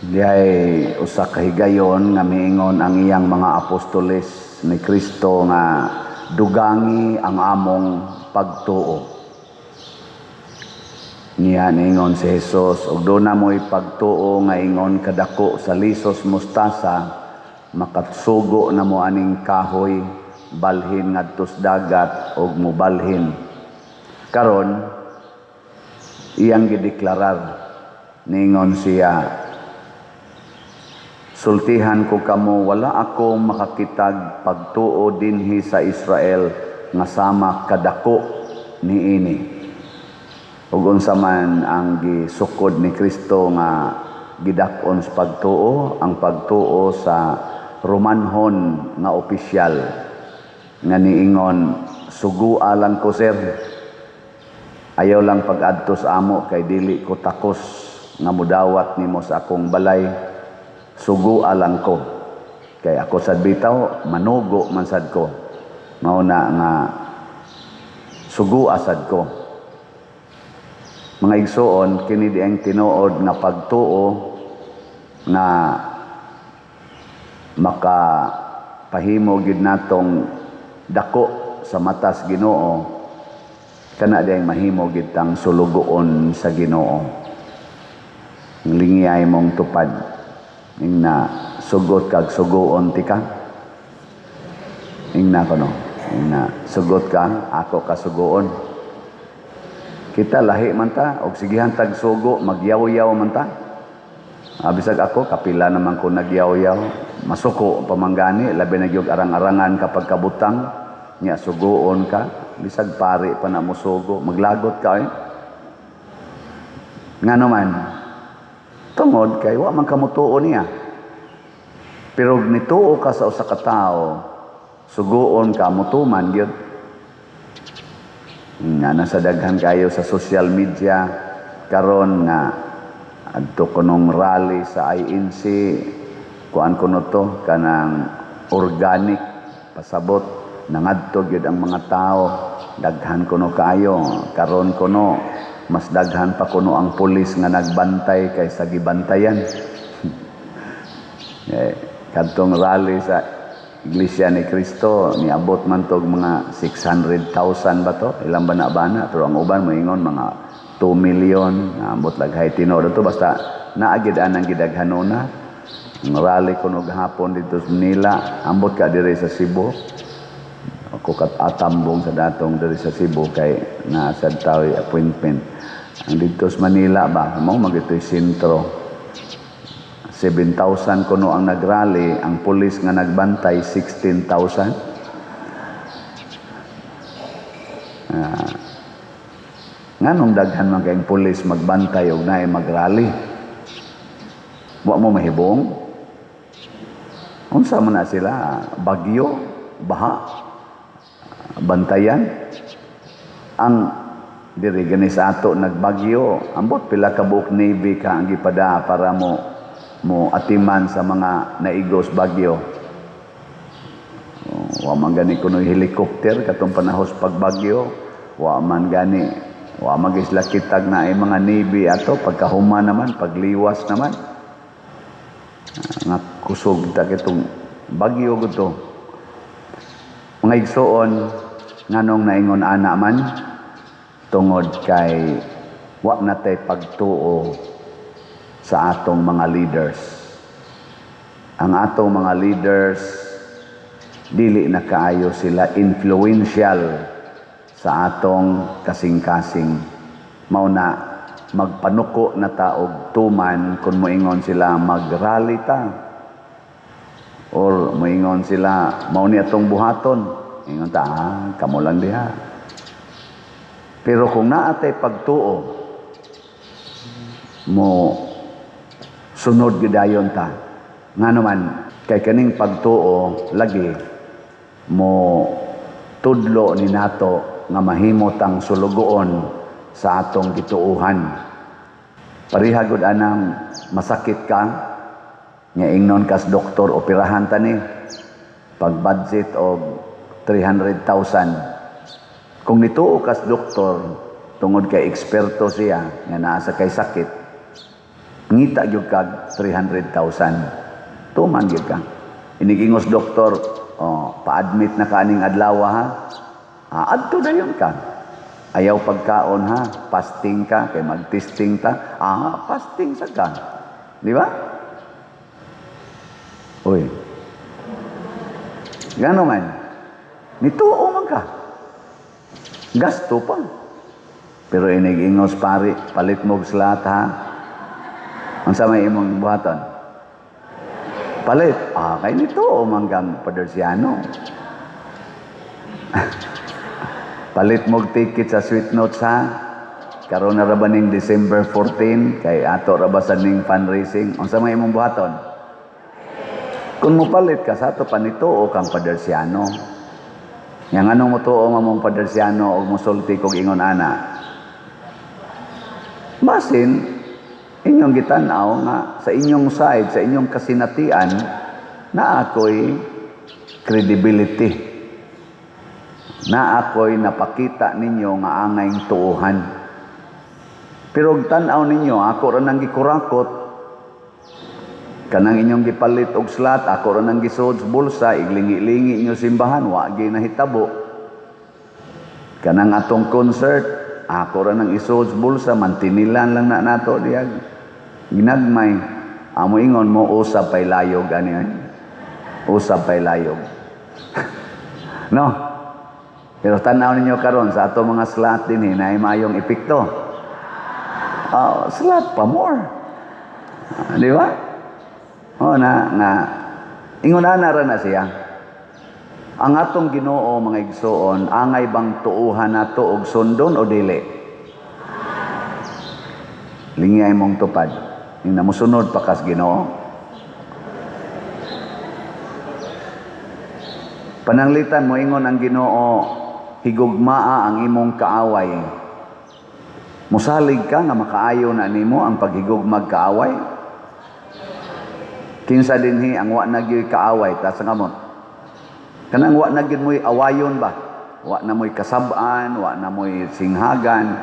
Diay usa ka higayon nga miingon ang iyang mga apostoles ni Kristo nga dugangi ang among pagtuo. Niya niingon si Jesus, ug do na mo'y pagtuo nga ingon kadako sa lisos mustasa, makatsugo na mo aning kahoy, balhin ngadtos dagat ug mobalhin. Karon iyang gideklarar, niingon siya, sultihan ko kamo, wala ako makakitag pagtuo dinhi sa Israel nga sama kadako niini. Ug unsa man ang gisukod ni Kristo nga gidak-on sa pagtuo, ang pagtuo sa Romanhon nga opisyal nga niingon, sugua lang ko sir, ayaw lang pag-adto sa amo kay dili ko takos nga mudawat nimo sa akong balay, sugua lang ko kay ako sad bitaw manugo man sad ko, mao na nga sugua sad ko. Mga igsoon, kini di ang tinuod nga pagtuo nga makapahimo gid natong dako sa matas Ginoo, kana di ang mahimo gid tang sulugoon sa Ginoo. Lingiyay mong tupad ingna sugot kag suguon ti ka, ingna kono, ingna sugot ka ako kasuguon. Kita lahi man ta, og sigihan tag sugo, magyaw-yaw man ta. Bisag ako, kapila naman ko nagyaw-yaw. Masuko pamanggani, labi na gyud arang-arangan kapag kabutang, nya sugoon ka, bisag pari pa na mo sugo, maglagot ka eh. Nga naman, tungod kay wa man kamutuo niya. Pero nituo ka sa usa ka tawo, sugoon ka, mutuman gyud. Nga nasa daghan kayo sa social media karon nga adto kunong rally sa INC, kuan kuno to kanang organic pasabot, nangadto gyud ang mga tao, daghan kuno kayo karon kuno, mas daghan pa kuno ang pulis nga nagbantay kaysa gibantayan. Kadtong rally sa Iglesia ni Cristo, niabot man tog mga 600,000 ba to? Ilang bana-bana, pero ang uban moingon mga 2 million, naabot laghay tinodo to, basta naagid anang gidaghanona. Ang rally kuno gahapon dito sa Manila, ambot ka diri sa Cebu. Ako kat atambong sa datong diri sa Cebu kay nasa tawi appointment. Ang dito sa Manila ba, mao magitoy sentro. 7,000 kuno ang nagrally, ang pulis nga nagbantay 16,000. Nganong daghan man kayong pulis magbantay og naay magrally? Wa mo mahibong? Unsa man na sila? Bagyo, baha, bantayan. Ang diri gani sa ato nagbagyo, ambot pila ka buok Navy ka ang gipada para mo atiman sa mga naigos bagyo. Wa man gani kuno helicopter katong panahos pagbagyo, wa man gani, wa magisla kitag na ay mga Navy ato pagkahuma naman, pagliwas naman. Nga kusog ta kitong bagyo guto. Mga igsoon, nganong naingon ana man tungod kay wa natay pagtuo sa atong mga leaders. Ang atong mga leaders, dili na kaayo sila influential sa atong kasing-kasing. Mao na magpanuko na taog tuman kung moingon sila magrally ta. Or moingon sila, mao ni atong buhaton. Ingon ta, kamo lang diha. Pero kung naatay pagtuo, mo sunod gidayon ta. Nga naman, kay kaning pagtuo, lagi, mo tudlo ni nato nga mahimo tang sulugoon sa atong gituuhan. Parihagod anang masakit ka, nga ingnon kas doktor, operahan ta ni, pag-budget og 300,000. Kung nituo kas doktor, tungod kay eksperto siya, nga naa sa kay sakit, ngita gyud kag 300,000. Tuman gyud ka. Inigingos doktor, pa-admit na kaning adlaw ha. Adto dayon ka. Ayaw pagkaon ha, fasting ka kay mag-testing ta. Fasting sa ka. Di ba? Uy. Gano man. Nituo man ka. Gasto pa. Pero inigingos pari, palit mo slat ha. Ang sa may imong buhaton. Palit. Kay nituo man kang padersiano. Palit mo ticket sa Sweet Notes ha. Karon na ba ning December 14 kay ato ra ba sa ning fundraising. Ang sa may imong buhaton. Kung mo palit ka sa ato panituo kang padersiano. Yang anong mo tuo mamong padersiano o musulti kog ingon ana. Basin inyong gitanaw nga sa inyong side, sa inyong kasinatian na ako'y credibility. Na ako'y napakita ninyo nga angayng tuuhan. Pero tanaw ninyo, ako ra nang gikurakot, kanang inyong gipalit og slat, ako ra nang gisuod sa bulsa, iglingi-lingi inyo simbahan, wa gyud nahitabo. Kanang atong concert, ako ra nang isuod sa bulsa, mantinilan lang na nato diag. Ginagmay, amo ingon mo usab pay layog ani. Usab pay layog. No? Pero tanaw ninyo karon sa ato mga slat dinhi na mayong epekto. Slat pa more. Di ba? Nga ingon na na siya. Ang atong Ginoo mga igsoon, angay bang tuuhan nato og sundon o dili? Lingay mong tupad. Yung namusunod pa kas Ginoo. Pananglitan mo ingon ang Ginoo, higugmaa ang imong kaaway. Musalig ka nga makaayo na nimo ang paghigugmag kaaway. Kinsa dinhi ang wa na gyud kaaway ta sa ngamot. Kanang wa na gyud moy awayon ba? Wa na moy kasab-an, wa na moy singhagan.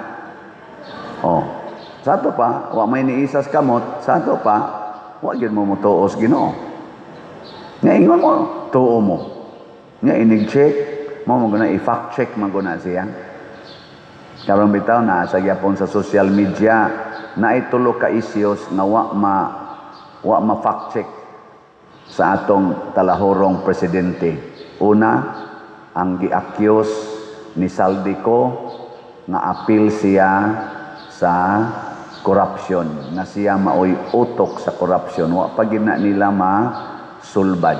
Sa ato pa, wa may niisas kamot, sa ato pa, wa gyud mo mutuos Ginoo. Nga ingon mo, tuo mo. Nga inig-check, mo guna i-fact check maguna siya. Karon bitaw na sa gyapon sa social media na itulo ka issues na wa ma fact check sa atong talahorong presidente. Una, ang gi-accuse ni Saldico nga apil siya sa corruption, na siya maoy utok sa corruption. Wa pa gid na nila masulbad.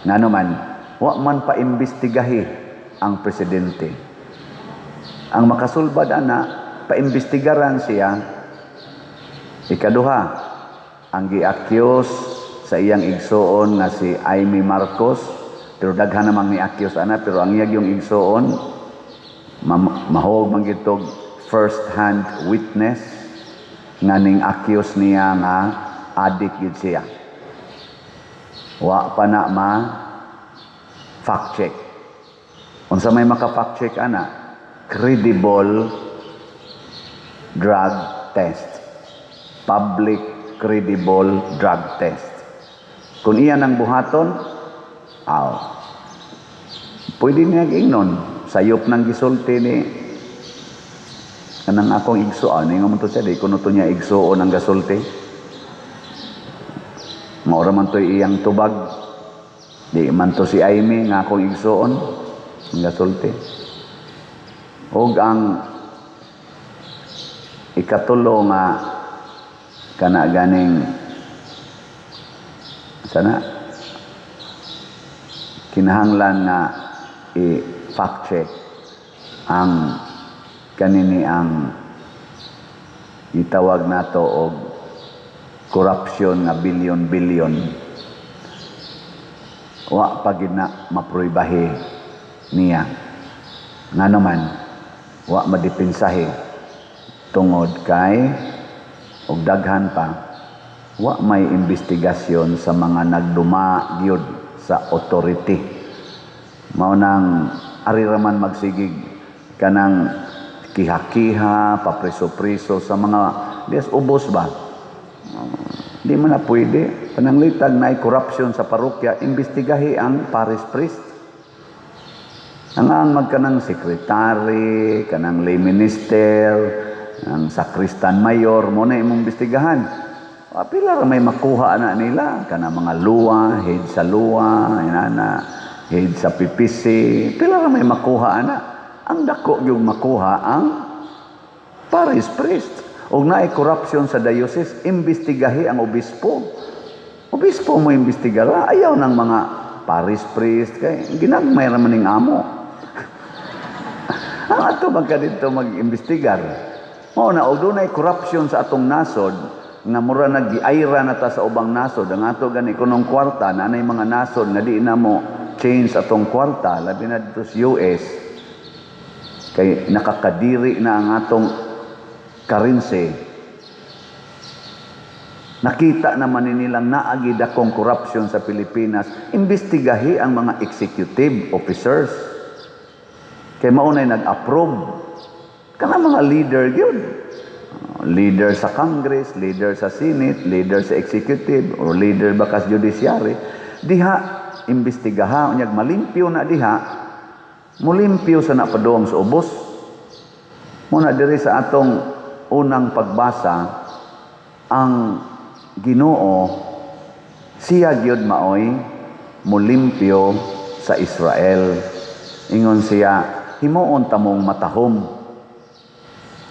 Ngano man, wa man pa imbestigahi ang presidente. Ang makasulbad ana, paimbestigaran siya. Ikaduha, ang gi-accuse sa iyang igsoon nga si Amy Marcos, pero daghan namang ni-accuse ana, pero ang iyang yung igsoon, mahog man gitog first hand witness nga ning accuse niya nga adik gid siya. Wa pa na fact check. Unsa may maka-fact check ana? Credible drug test. Public credible drug test. Kung iyan ang buhaton, pwede niya ingnon. Sayop ng gisulti ni kanang akong igsuon. Nga man to siya, di kuno to niya igsuon ang gasulti. Maura man to iyang tubag. Di man to si Amy nga akong igsuon ang gasulti. Og ang ikatulo nga kana ganing sana kinahanglan nga i-fact check ang kanini ang itawag nato og corruption nga bilyon-bilyon. Wa pa gid na mapruibahe niya. Ngano man wa madipinsahe tungod kay og daghan pa wa may investigasyon sa mga nagduma gyud sa authority. Mao nang ari raman magsigig kanang kiha-kiha, papriso-priso sa mga ubos ba Di man na pwede. Pananglitag na corruption sa parokya, imbestigahi ang parish priest. Ang magkanang sekretary, kanang lay minister, ang sakristan mayor, mo na imong imbestigahan. Pila ra may makuha na nila, kanang mga luwa, head sa luwa, inana, head sa PPC, pila ra may makuha na. Ang dako yung makuha ang parish priest. O naay corruption sa diocese, imbestigahi ang obispo. Obispo mo imbestigara, ayaw ng mga parish priest, kay ginagmay raman ning amo. Ang ato magka dito mag-imbestigar. O na, o doon ay corruption sa atong nasod, nga mura nag-giayra na ta sa ubang nasod, ang ato gani kunong kwarta, na anay mga nasod, na di na mo change atong kwarta, labi na dito sa US, kay nakakadiri na ang atong currency. Nakita naman nilang naagid akong corruption sa Pilipinas, imbestigahi ang mga executive officers. Kay maunay nag-approve. Kana mga leader yun. Leader sa Congress, leader sa Senate, leader sa executive, or leader bakas judiciary. Diha, imbestigaha, unyag malimpyo na diha, mulimpyo sa napaduong sa ubos. Muna diri sa atong unang pagbasa, ang Ginoo siya gyud maoy mulimpyo sa Israel. Ingon siya, himuon tamong matahom.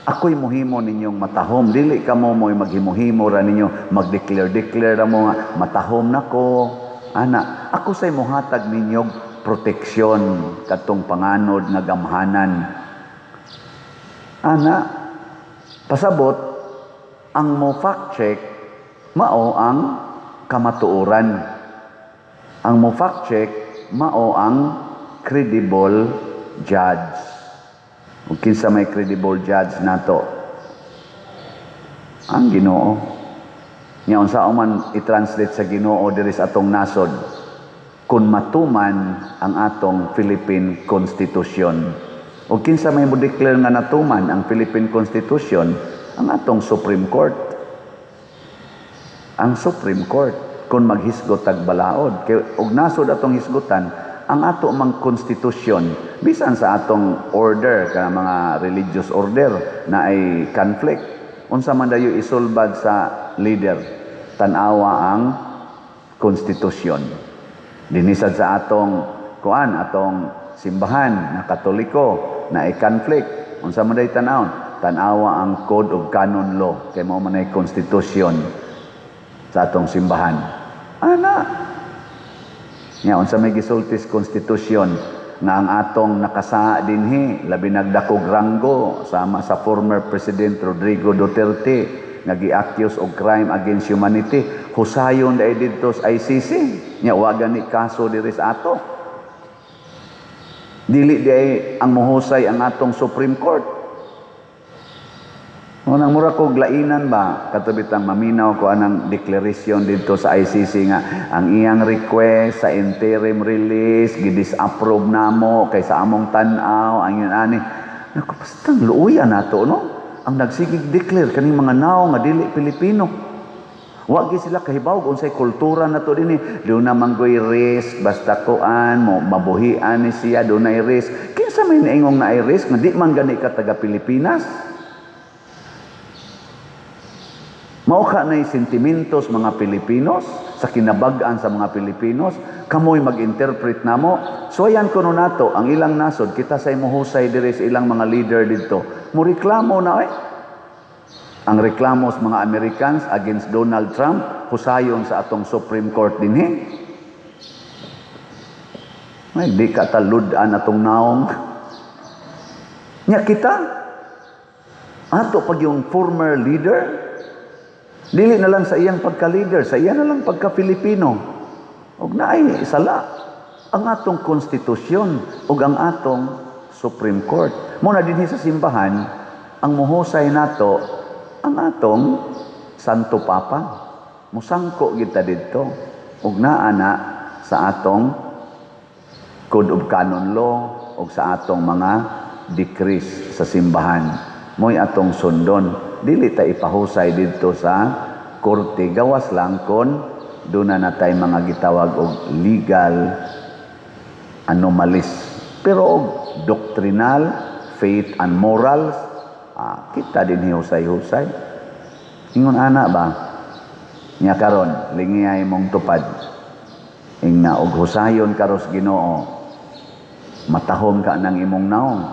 Ako'y muhimo ninyong matahom. Dili ka mo mo'y maghimuhimo ra ninyo, mag-declare ra mo nga, matahom nako. Ana, ako sa'y muhatag ninyong proteksyon katong panganod nga gamhanan. Ana, pasabot, ang mo fact check, mao ang kamatuoran. Ang mo fact check, mao ang credible judge. Ug kinsa may credible judge nato? Ang Ginoo. Nya unsa man i-translate sa Ginoo diri sa atong nasod, kun matuman ang atong Philippine Constitution. Ug kinsa may mo declare nga natuman ang Philippine Constitution? Ang atong Supreme Court. Ang Supreme Court kun maghisgot tag balaod kay ug nasod atong hisgutan ang ato mang konstitusyon bisan sa atong order ka mga religious order na ay conflict unsa man dayo isulbad sa leader tan-awa ang konstitusyon dinhi sad sa atong atong simbahan na Katoliko na ay conflict unsa man dayo tan-awon tan-awa ang code of canon law kay mao man ay konstitusyon sa atong simbahan ana nya unsa may gisultis konstitusyon nga ang atong nakasaa dinhi labi nagdakog ranggo sama sa former President Rodrigo Duterte nga gi-accuse og crime against humanity husayon dai didto sa ICC nya wa gani kaso diri sa ato dili dai ang mohusay ang atong Supreme Court. Unang mura ko glainan ba katubitang maminaw ko anang declaration dito sa ICC nga ang iyang request sa interim release gidisapprove namo kay sa among tan-aw ang yun ani naku bastang luuyan nato no ang nagsigig declare kaning mga naw nga dili Pilipino wa gyud sila kahibaw unsay kultura nato dinhi do na manggoy risk basta kuan mo mabuhian ni siya do na risk kinsa may naingong na risk nga di man gani ka taga Pilipinas. Mauka na sentimentos mga Pilipinos sa kinabag-an sa mga Pilipinos kamoy mag-interpret namo so ayan kuno nato ang ilang nasod kita say mohusay diri sa ilang mga leader didto mo reklamo na ang reklamo sa mga Americans against Donald Trump husayon sa atong Supreme Court dinhi may di ka talud-an atong naong nya kita ato pag yung former leader dili na lang sa iyang pagka-leader, sa iya na lang pagka-Filipino. Ug naay sala ang atong konstitusyon ug ang atong Supreme Court. Muna dinhi sa simbahan, ang muhusay nato ang atong Santo Papa. Musangko kita didto ug naa na sa atong Code of Canon Law ug sa atong mga decrees sa simbahan. Mo'y atong sundon. Dili ta ipahusay dito sa korte, gawas lang kon doon na natay mga gitawag og legal anomalies. Pero og doctrinal, faith and morals, kita din husay-husay. Ingon ana ba? Nya karon lingiyay mong tupad. Ingna og husayon karos Ginoo. Matahom ka ng imong naong.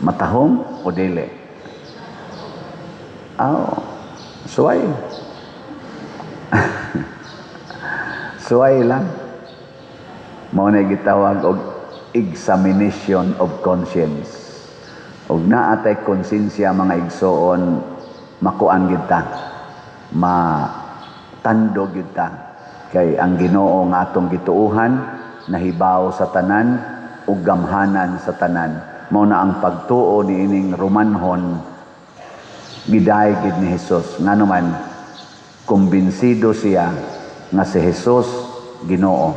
Matahom o dili? Suway. Suway lang. Mao na gitawag og examination of conscience. Og naa tay konsensya mga igsoon, makuan gid ta. Matandog gid ta. Kay ang Ginoo nga atong gituuhan nahibaw sa tanan ug gamhanan sa tanan. Mao na ang pagtuo niining Romanhon giday gid ni Hesus nganuman kumbinsido siya nga si Hesus Ginoo,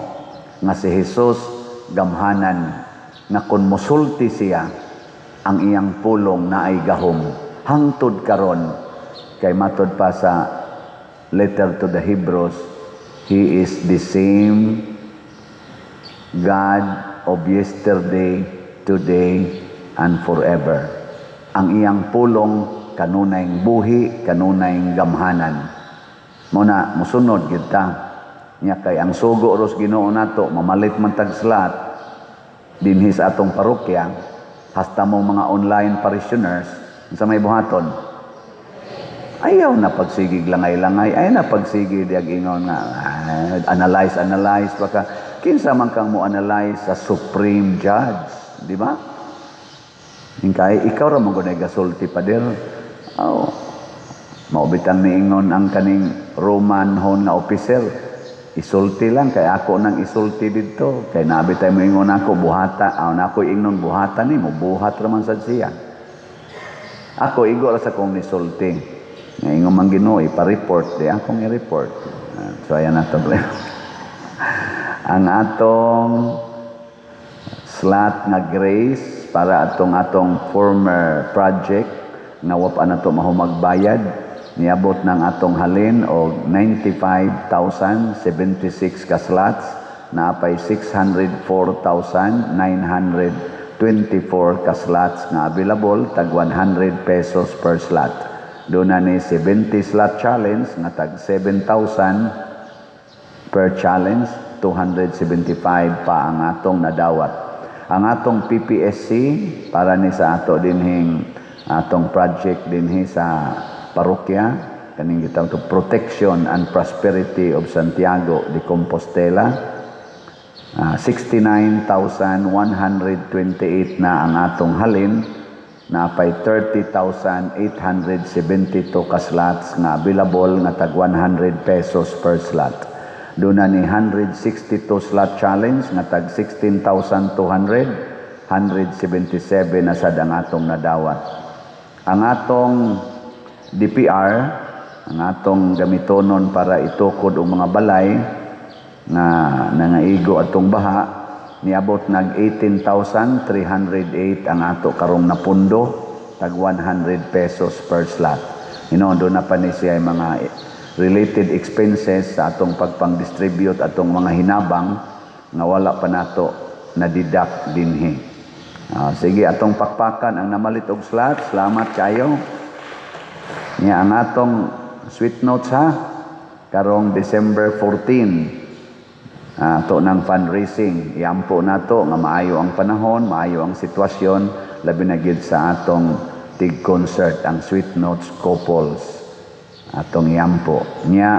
nga si Hesus gamhanan, nga kun mosulti siya ang iyang pulong na ay gahom hangtod karon. Kay matod pa sa letter to the Hebrews, He is the same God of yesterday, today, and forever. Ang iyang pulong kanunayng buhi, kanunayng gamhanan. Muna, musunod kita. Nya kay ang sugo ros Ginoo nato, mamalit man tag slat, dinhi sa atong parokya, hasta mo mga online parishioners, sa may buhaton, ayaw na pagsigig langay-langay, ayaw na pagsigig diag ingon nga, analyze, baka, kinsa man kang mo analyze sa Supreme Judge, di ba? Kay ikaw ra mo gunay gasulti pader. Maubitang niingon ang kaning Roman hon nga officer, isulti lang kay ako nang isulti didto, kay nabi tay mo ingon ako buhata, na ako ingnon buhata ni mo buhat ra man sad siya. Ako igo ra sa kong nisulti. Nga ingon man Ginoo ipa-report di akong i-report. So ayan na to. Ang atong slot nga grace para atong former project nga wapa na to mahumagbayad niabot ng atong halin og 95,076 ka slots na apay 604,924 ka slots nga available tag 100 pesos per slot. Doon na ni 70 slot challenge nga tag 7,000 per challenge, 275 pa ang atong nadawat. Ang atong PPSC para ni sa ato dinhing atong project dinhi sa parokya kaning gitawag to Protection and Prosperity of Santiago de Compostela, 69,128 na ang atong halin, na pay 30,872 ka slots nga available nga tag 100 pesos per slot. Doon na ni 162 slot challenge nga tag 16,200, 177 na sad ang atong nadawat. Ang atong DPR, ang atong gamitonon para itukod og mga balay nga nangaigo atong baha, niabot nag 18,308 ang ato karong napundo, tag 100 pesos per slot. Inondo na pa ni siya mga related expenses sa atong pagpang-distribute atong mga hinabang nga wala pa nato na-deduct dinhi. Sige, atong pakpakan ang namalit og slot. Salamat kayo. Nga ang atong sweet notes ha, karong December 14, ato ng fundraising. Iampo nato nga maayo ang panahon, maayo ang sitwasyon, labi na gid sa atong tig concert ang Sweet Notes Couples. Atong iampo. Nya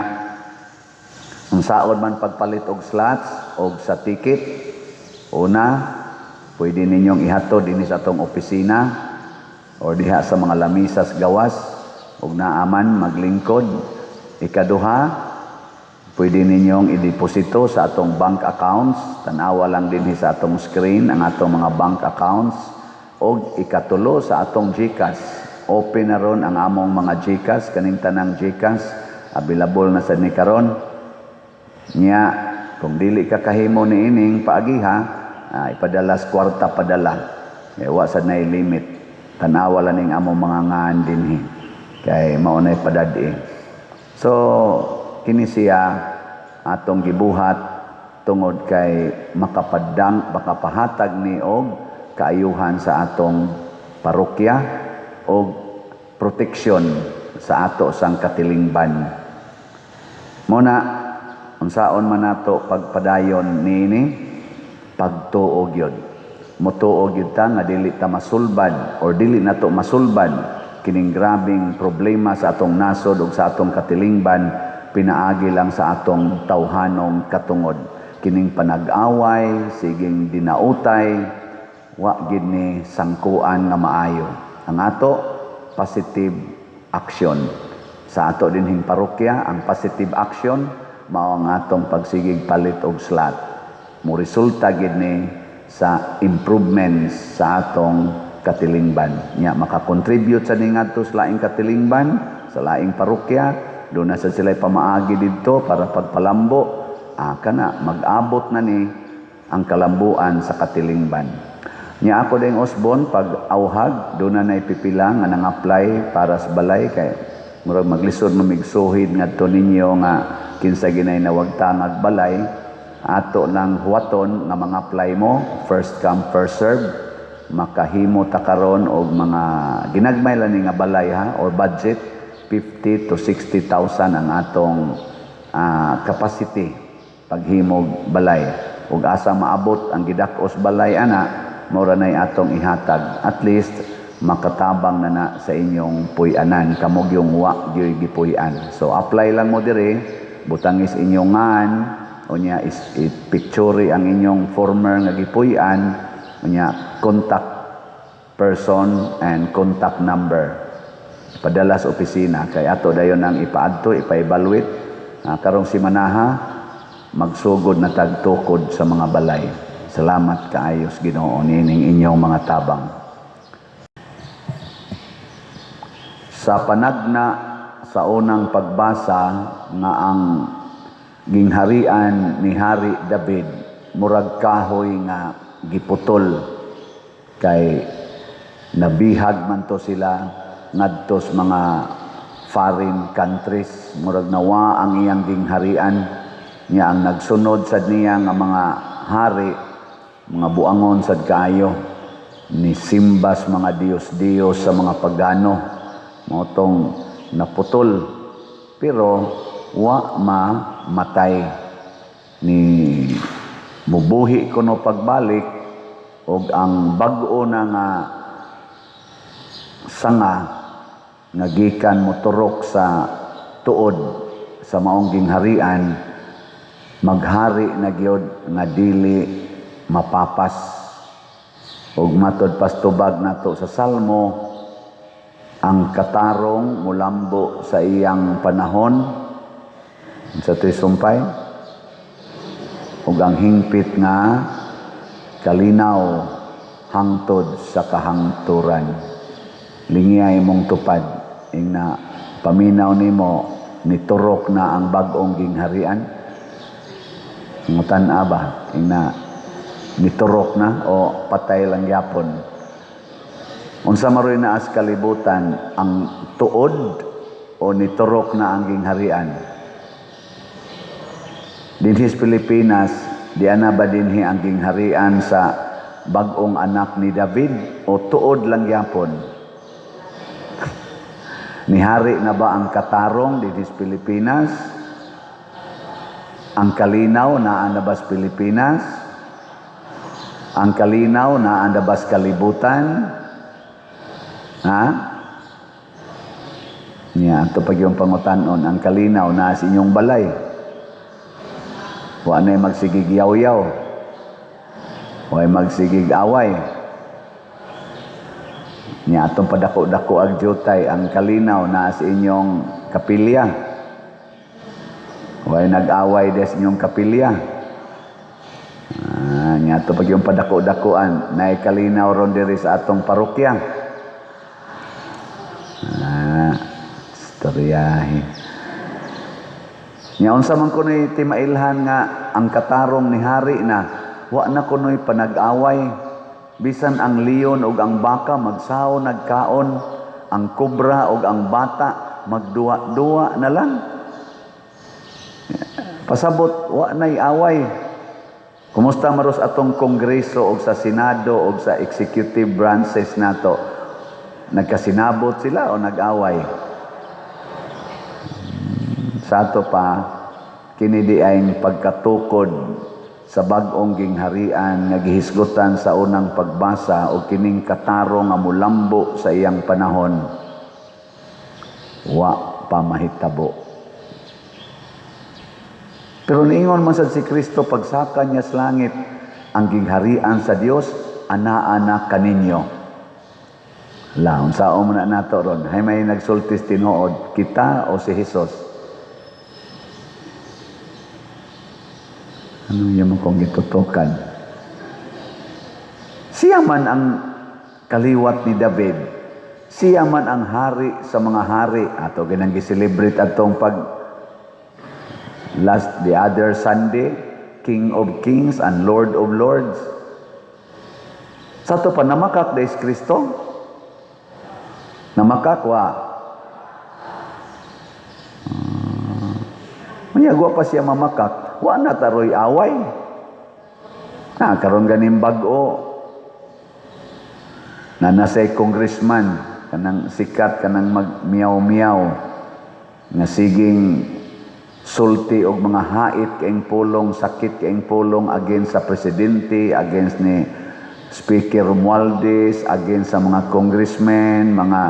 ang saod man pagpalit og slots og sa ticket, una pwede ninyong ihatod dinhi sa atong opisina o diha sa mga lamisas gawas ug naaman maglingkod. Ikaduha, pwede ninyong ideposito sa atong bank accounts. Tanawa lang dinhi sa atong screen ang atong mga bank accounts. O ikatulo sa atong GCash. Open na ron ang among mga GCash, kaning tanang GCash. Available na sa ni karon. Nya, kung dili ka kahimo ni ining paagiha, ipadala sa kwarta padala. Wa sad nay limit. Tanawa lang ning among mga ngaan dinhi. kay maunay padadi. So kini siya atong gibuhat tungod kay makapahatag ni og kaayuhan sa atong parokya o proteksyon sa ato sang katilingban. Muna, unsaon man nato pagpadayon niini, pagtuo gyud. Mutuo gyud ta nga dili ta masulbad or dili nato masulbad kining grabing problema sa atong nasod ug sa atong katilingban, pinaagi lang sa atong tawhanong katungod. Kining panag-away, siging dinautay, wa gid ni sangkuan nga maayo. Ang ato positive action sa ato dinhing parokya, ang positive action mao ang atong pagsigig palit og slot. Mo resulta gid ni sa improvements sa atong katilingban. Nya maka-contribute sa ning adto sa laing katilingban, sa laing parokya, do na sa sila pamaagi didto para pagpalambo, kana mag-abot na ni ang kalambuan sa katilingban. Nya ako ding Osbon pag awhag do na naipipila nga nang-apply para sa balay kay murag maglisod mamigsuhid ngadto ninyo nga kinsa ginay nawagtangag balay, ato lang huwaton nga mga apply mo, first come first serve, makahimo ta karon og mga ginagmay lang ni nga balay ha or budget 50 to 60,000 ang atong capacity paghimog balay. Ug asa maabot ang gidak-os balay ana, mura nay atong ihatag. At least makatabang na sa inyong puy-anan, kamog yung wa gyoy gipuy-an. So apply lang mo dire, butangis inyong ngan, unya is picture ang inyong former nga gipuy-an, unya contact person and contact number. Padala sa opisina kay ato dayon ang ipaadto, ipa-evaluate. Karong si Manaha magsugod na tagtukod sa mga balay. Salamat kaayos Ginoo nining inyong mga tabang. Sa panagna sa unang pagbasa nga ang gingharian ni Hari David murag kahoy nga giputol kay nabihag man to sila ngadto sa mga foreign countries, murag nawa ang iyang gingharian. Niya ang nagsunod sa niya nga mga hari, mga buangon sad kaayo, ni simbas mga Diyos-Diyos sa mga pagano, motong naputol, pero wa mamatay ni mubuhi kuno pagbalik og ang bag-o na nga sanga nga gikan moturok sa tuod sa maong gingharian, maghari na gyud nga dili mapapas. Ug matod pastubag nato sa Salmo, ang katarong mulambo sa iyang panahon sa tisumpay, ug ang hingpit nga kalinaw hangtod sa kahangturan. Lingiyay mong tupad ing na paminaw nimo niturok na ang bag-ong gingharian. Ngutan ba ing na niturok na o patay lang yapon. Unsa maroy na as kalibutan, ang tuod o niturok na ang gingharian? Dinhis Pilipinas, di ana ba dinhi ang gingharian sa bag-ong anak ni David o tuod lang yapon? Nihari na ba ang katarong dinhis Pilipinas? Ang kalinaw na andabas Pilipinas? Ang kalinaw na andabas kalibutan? Ha? Niya, ito pag yung pangutanon, ang kalinaw na sa inyong balay. Wa na'y magsigig yaw-yaw. Wa magsigig away. Niya, itong padako-dako ag jutay, ang kalinaw na sa inyong kapilya. Wa nag-away des inyong kapilya. Niya, ito pag yung padako-dakuan, na kalinaw ron diri sa atong parokya. Istoryahe. Nya unsa man kunoy timailhan nga ang katarong ni hari na wa na kunoy panag-away, bisan ang leon ug ang baka magsaw nagkaon, ang kobra o ang bata magduwa-duwa na lang. Pasabot, wa na'y away. Kumusta maros atong kongreso o sa senado o sa executive branches nato? Nagkasinabot sila o nag-away? Sa ato pa, kini di ay pagkatukod sa bag-ong gingharian nga gihisgutan sa unang pagbasa o kining kataro nga mulambo sa iyang panahon. Wa pa mahitabo. Pero niingon man sad si Kristo pagsaka niya sa langit, ang gingharian sa Dios ana-ana kaninyo. Laon sa na nato ron, hay may nagsultis tinuod, kita o si Hesus? Ano yung kong gitutukan? Siya man ang kaliwat ni David. Siya man ang hari sa mga hari. Ato ginang gi-celebrate atong the other Sunday, King of Kings and Lord of Lords. Sa ito pa, namakak na Kristo? Namakak, wa? Mayagwa pa siya mamakak. Wa na taroy away. Karon ganing bag-o. Na nasay congressman, kanang sikat, kanang mag-miyaw-miyaw, nga siging sulti og mga hait kaing pulong, sakit kaing pulong against sa presidente, against ni Speaker Romualdez, against sa mga congressmen, mga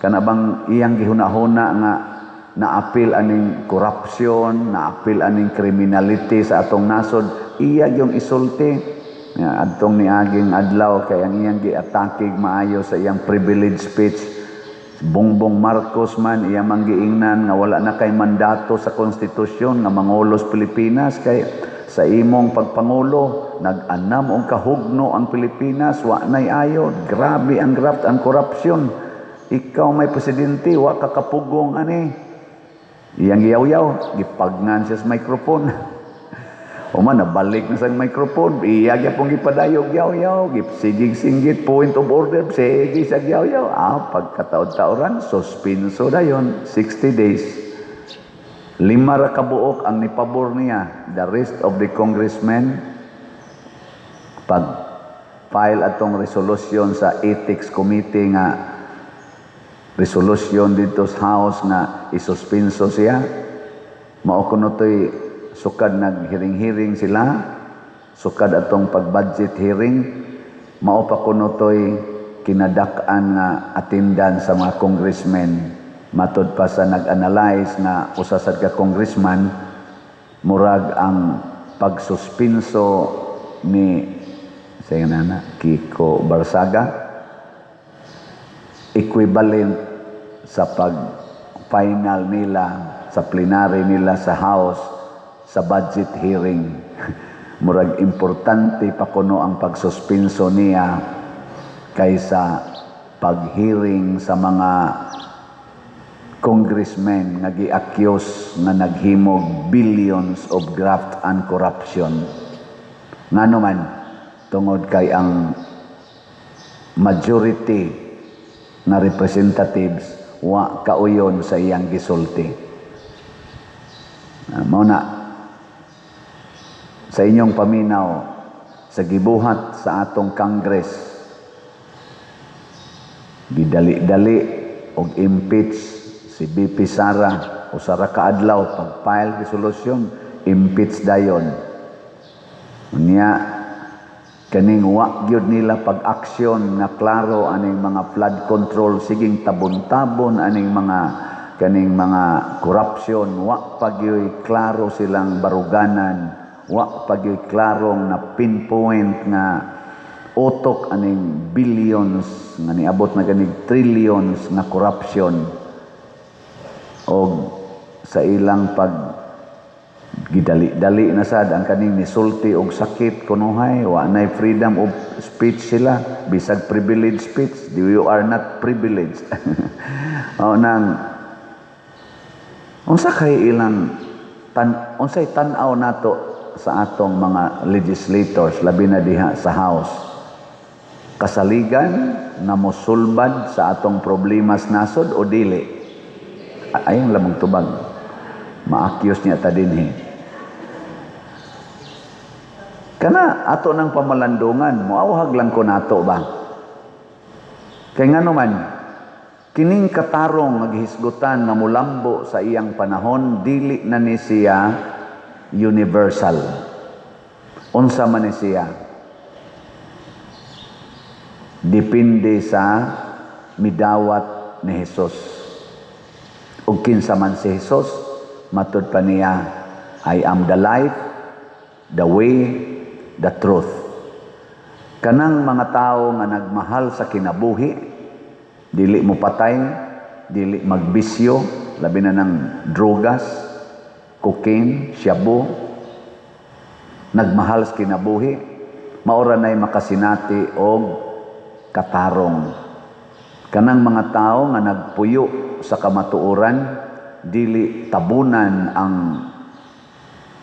kanabang iyang gihuna-huna nga na-appeal aning corruption, na-appeal aning criminality sa atong nasod, iya yung isulti. Adtong ni aging adlaw kay ang iyang gi-atakig maayo sa iyang privilege speech. Bongbong Marcos man iya manggiingnan nga wala na kay mandato sa konstitusyon nga mangulos Pilipinas kay sa imong pagpangulo nag-anam og kahugno ang Pilipinas, wa nay ayo, grabe ang graft ang korupsyon. Ikaw may presidente, wa ka kapugong ani. Iyang giyaw-yaw, gipagnan siya sa microphone. O man, nabalik na sa microphone, iyagya pong gipadayog, yaw-yaw, sigig-singgit, point of order, sige sa yaw-yaw. Pagkataod-taoran, suspenso na yun, 60 days. 5 ra kabuok ang nipabor niya. The rest of the congressmen, pag-file atong resolution sa Ethics Committee nga, resolution dito sa House nga isuspenso siya, maukunotoy sukad nag-hearing-hearing sila, sukad atong pag-budget hearing, mao pa kunotoy kinadak-an nga attendance sa mga congressmen. Matod pa sa nag-analyze na usasad ka congressman, murag ang pagsuspenso ni Kiko Barsaga equivalent sa pag-final nila, sa plenary nila sa House, sa budget hearing. Murag importante pa kuno ang pagsuspenso niya kaysa pag-hearing sa mga congressmen nga gi-accuse nga naghimog billions of graft and corruption. Ngano man tungod kay ang majority na representatives wa kauyon sa iyang gisulti. Mao na sa inyong paminaw sa gibuhat sa atong Congress, gidali-dali og impeach si BP Sara o Sara kaadlaw pag-file resolution, impeach dayon. Unya kaning wa gyud nila pag-aksyon na klaro aning mga flood control, siging tabon-tabon aning mga kaning mga corruption, wa pa gyud klaro silang baruganan, wa pagyoy klarong na pinpoint nga utok aning billions nga niabot na ganig trillions nga corruption o sa ilang pag gidali-dali na sad ang kaning nisulti og sakit kunuhay, wa nay freedom of speech sila, bisag privilege speech, you are not privileged. O nang unsa kay ilang unsay tan-aw nato sa atong mga legislators, labi na diha sa House. kasaligan nga mosulbad sa atong problema sa nasod o dili? Ayang lamang tubag. Maakyos niya ta dinhi. Kana ato ng pamalandungan, moawhag lang ko nato ba? Kay nga naman, kining katarong naghisgutan na mulambo sa iyang panahon, dili na ni siya universal. Unsa man ni siya? Depende sa midawat ni Jesus. Ug kinsa man si Jesus, matud pa niya, I am the life, the way, the truth. Kanang mga tao nga nagmahal sa kinabuhi, dili mo patay, dili magbisyo, labi na ng drogas, cocaine, shabu, nagmahal sa kinabuhi, maura na'y makasinati og katarong. Kanang mga tao nga nagpuyo sa kamatuoran, dili tabunan ang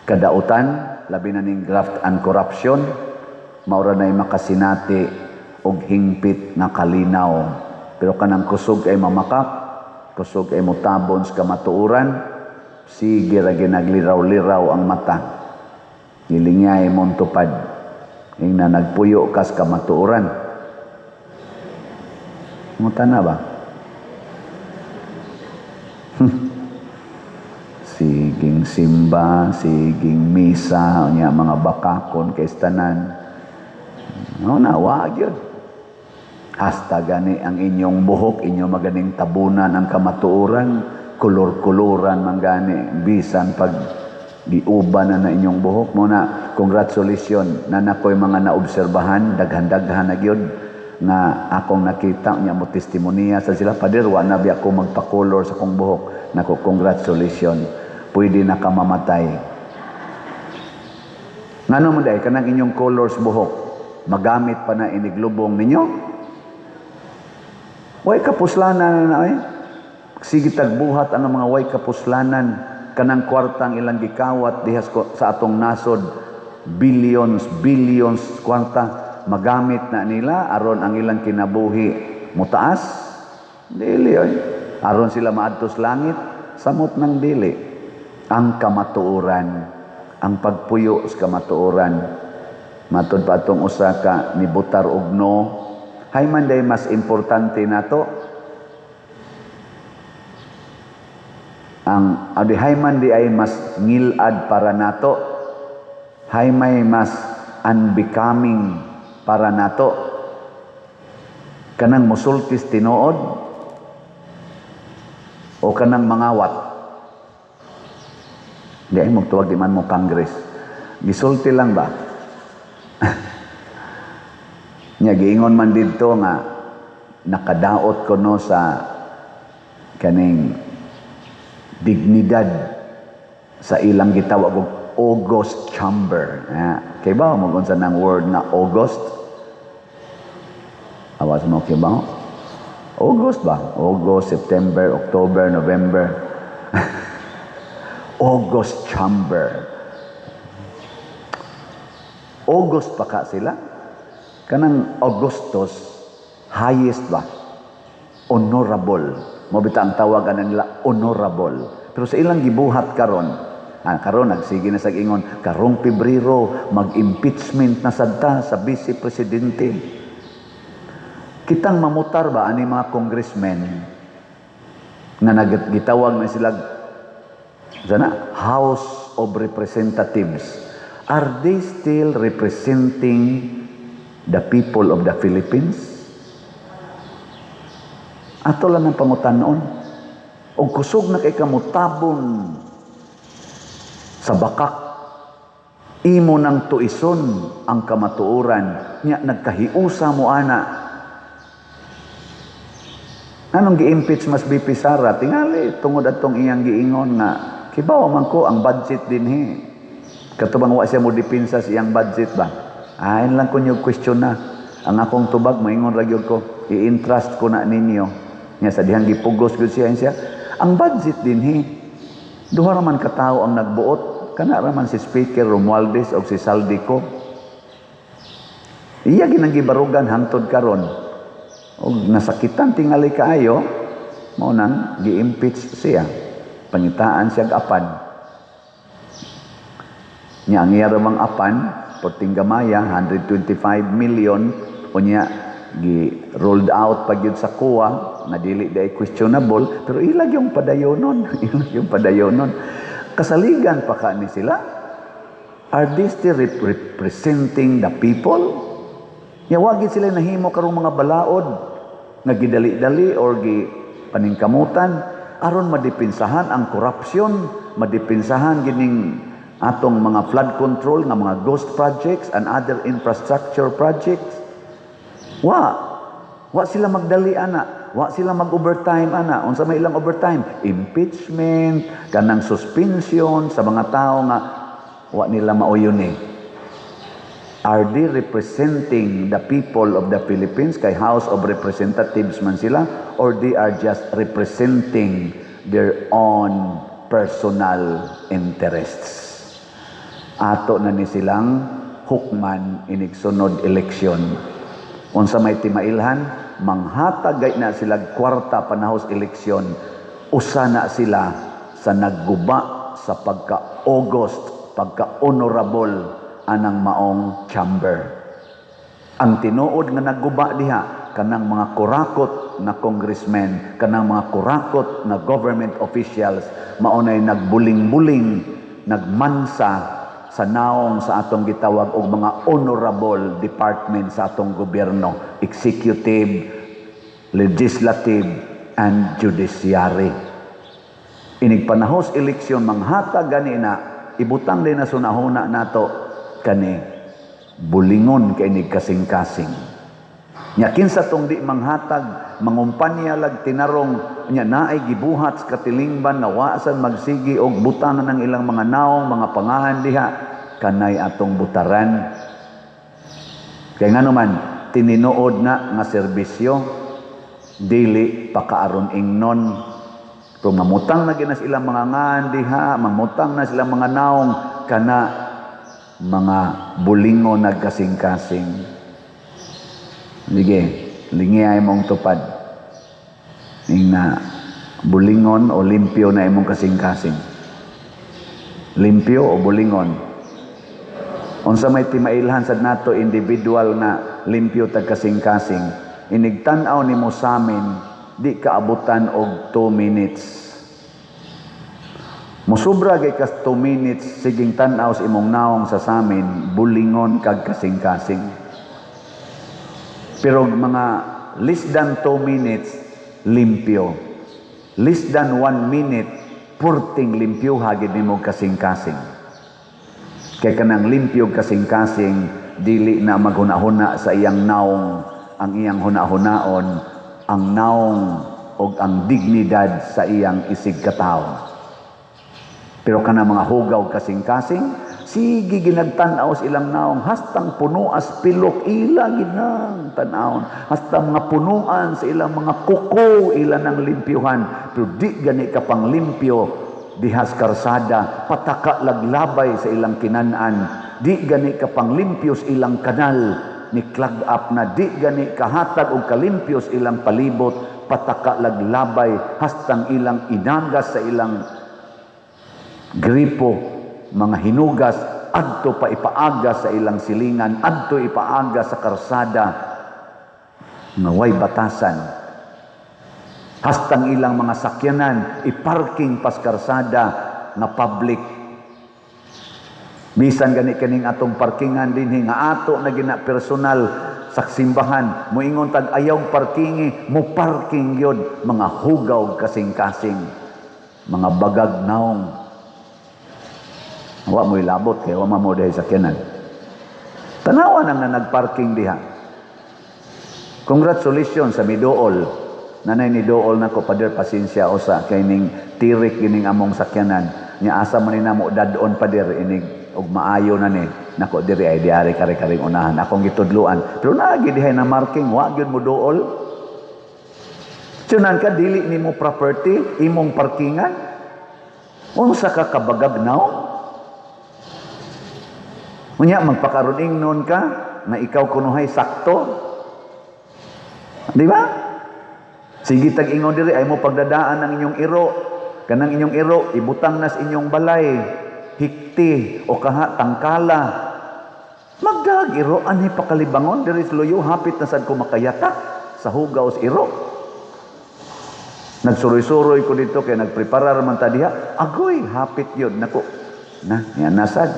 kadautan, labi na ning graft and corruption, maura na'y makasinati og hingpit na kalinaw. Pero kanang kusog ay mamakak, kusog ay mutabon sa kamatuoran, sige ra ginagliraw-liraw ang mata. Gilingay mong tupad, yung na nagpuyo kas kamatuoran. Muta na ba? Siging simba, siging misa, niya mga bakakon kay tanan. No, na, wag yun. Hasta gani ang inyong buhok, inyo maganing tabunan ang kamatuoran, kulor-kuluran man gani, bisan pag giuban na inyong buhok mo na, congratulations, na nakoy mga naobserbahan, daghan-daghan na gyud nga akong nakita niya mo testimonya sa sila, pader, wa na biya ko magpa-color sa kong buhok, nako congratulations, pwede na ka mamatay. Ngano mo day, kanang inyong colors buhok, magamit pa na iniglubong ninyo? Way kapuslanan na eh. Sige tagbuhat ang mga way kapuslanan, kanang kwartang ilang gikawat dihas sa atong nasod, billions kwarta, magamit na nila aron ang ilang kinabuhi mutaas? Dili oy. Aron sila maadtos langit, samot ng dili. Ang kamatuoran, ang pagpuyo sa kamatuoran. Matud pa atong usa ka ni Butar Ugno, hay man day mas importante nato ang hay man di ay mas ngilad para nato, hay may mas unbecoming para nato, kanang musultis tinuod o kanang mangawat. Di ay magtuwag di man mo Congress, gisulti lang ba? Nya giingon man didto nga nakadaot ko no sa kaning dignidad sa ilang gitawag og August chamber. Kay ba mo kung saan ang word na August? Awas mo kay ba? August ba? August, September, October, November. August chamber. August pa ka sila? Kanang Augustus, highest ba? Honorable. Mabita ang tawagan nila, honorable. Pero sa ilang gibuhat karon, karon nagsige na sa ingon, karong Pebrero, mag-impeachment na sadta sa Vice Presidente. Kitang mamutar ba ani mga congressmen na nagitawag na sila sana House of Representatives? Are they still representing the people of the Philippines? Ato lang ang pangutanon. O kusog na kay kamutabon sa bakak, imo nang tuison ang kamatuoran, nya nagkahiusa mo ana. Anong gi-impeach mas BP Sara? Tingali, tungod atong iyang giingon nga, kibaw man ko ang budget dinhi. Katubang wa siya mo dipinsa sa iyang budget ba? Ayon lang ko yung question na. Ang akong tubag, maingon ragyod ko, i-entrust ko na ninyo. Nga sa dihang gipugos ko siya. Ang budget dinhi, duha raman katao ang nagbuot, kana raman si Speaker Romualdez o si Saldico. Iya ginang gibarugan hangtod karon. Og nasakitan tingali kaayo, mao nang gi-impeach siya. Pangitaan siya apan. Nya ang iya ramang apan, porting gamaya 125 million unya gi-rolled out pag yun sa kuwa, na dili day questionable, pero ilag yung padayonon. Ilag yung padayonon. Kasaligan pa ka ni sila. Are they still representing the people? Yawagin sila nahimo karong mga balaod nga gidali-dali or gi paningkamutan aron madipinsahan ang korupsyon, madipinsahan gining atong mga flood control nga mga ghost projects and other infrastructure projects. Wa sila magdali ana, wa sila mag-overtime ana. Unsa may ilang overtime? Impeachment, kanang suspension sa mga tao nga wa nila mauyon eh. Are they representing the people of the Philippines kay House of Representatives man sila, or they are just representing their own personal interests? Ato na ni silang hukman inig sunod eleksyon. Unsa may timailhan, manghatag gay na sila kwarta panahos eleksyon, usa na sila sa nagguba sa pagka-August, pagka-honorable anang maong chamber. Ang tinuod nga nagguba diha, kanang mga kurakot na congressmen, kanang mga kurakot na government officials, maunay nagbuling-buling, nagmansa sa naong sa atong gitawag og mga honorable department sa atong gobyerno, executive, legislative, and judiciary. Inig panahos eleksyon manghatag gani na, ibutang din na sunahuna nato kani bulingon kay inig kasing-kasing. Nya kinsa tong di manghatag, mangumpanya lag tinarong nya naay gibuhat sa katilingban na waasan magsigi og butangan ng ilang mga naong mga pangahan diha, kanay atong butaran. Kay ngano man tininuod na nga serbisyo dili pakaaron ingnon. Kung mamutang na ginas ilang mga ngan diha, mamutang na silang mga naong kana mga bulingon nagkasing-kasing. Sige, lingi ay mong tupad. Ning na bulingon o limpyo na imong kasing-kasing. Limpyo o bulingon? Unsa may timailhan sad nato individual na limpyo tag kasing-kasing. Inigtan-aw nimo sa amin, di kaabutan og 2 minutes. Musubra kay kas 2 minutes, siging tan-aw sa imong naong sa samin, bulingon kag kasing-kasing. Pero mga less than 2 minutes, limpyo. Less than 1 minute, purting limpyo hagid nimo kasing-kasing. Kay kanang limpyo kasing-kasing, dili na maghuna-huna sa iyang naong, ang iyang huna-hunaon, ang naong o ang dignidad sa iyang isig katao. Pero kana mga hugaw kasing-kasing, sige ginagtanaw sa ilang naong, hastang puno as pilok, ila ginang tanawon. Hastang mga punuan sa ilang mga kuko, ila ng limpyuhan. Pero di gani ka pang limpyo, dihas karsada, pataka laglabay sa ilang kinanan. Di gani ka pang limpyos ilang kanal, ni clog up na di gani kahatag o kalimpyos ilang palibot, pataka laglabay, hastang ilang inagas sa ilang gripo, mga hinugas, adto pa ipaaga sa ilang silingan, adto ipaaga sa karsada, nga way batasan. Hastang ilang mga sakyanan, iparking pas karsada nga public. Bisan gani kaning atong parkingan dinhi nga ato na gina personal sa simbahan, moingon tag ayaw parkingi, mo parking yun, mga hugaw kasing-kasing, mga bagag naong. Wa mo ilabot kay wa mo dahil sakyanan. Tanawan ang na nagparking diha. Congratulations sa Midool. Nanay ni Dool nako, pader pasensya usa kay ning tirik gining among sakyanan. Nya asa man ni namo dadon pader inig og maayo na ni. Nako diri ay diari kare-karing unahan akong gitudluan. Pero naagi dihay na marking wa gyud mo Dool. Tunan ka dili nimo property imong parkingan. Unsa ka kabagag now? Unya magpakaron ingnon ka na ikaw kunuhay sakto. Di ba? Sige tag-ingon diri ay mo pagdadaan ang inyong iro. Kanang inyong iro ibutang nas inyong balay, hikti o kaha tangkala. Magdag iro anhi pakalibangon diri sa luyo hapit na sad ko makayatak sa hugaw sa iro. Nagsuroy-suroy ko dito kay nagpreparar man ta diha. Agoy hapit yun nako. Na yan nasad.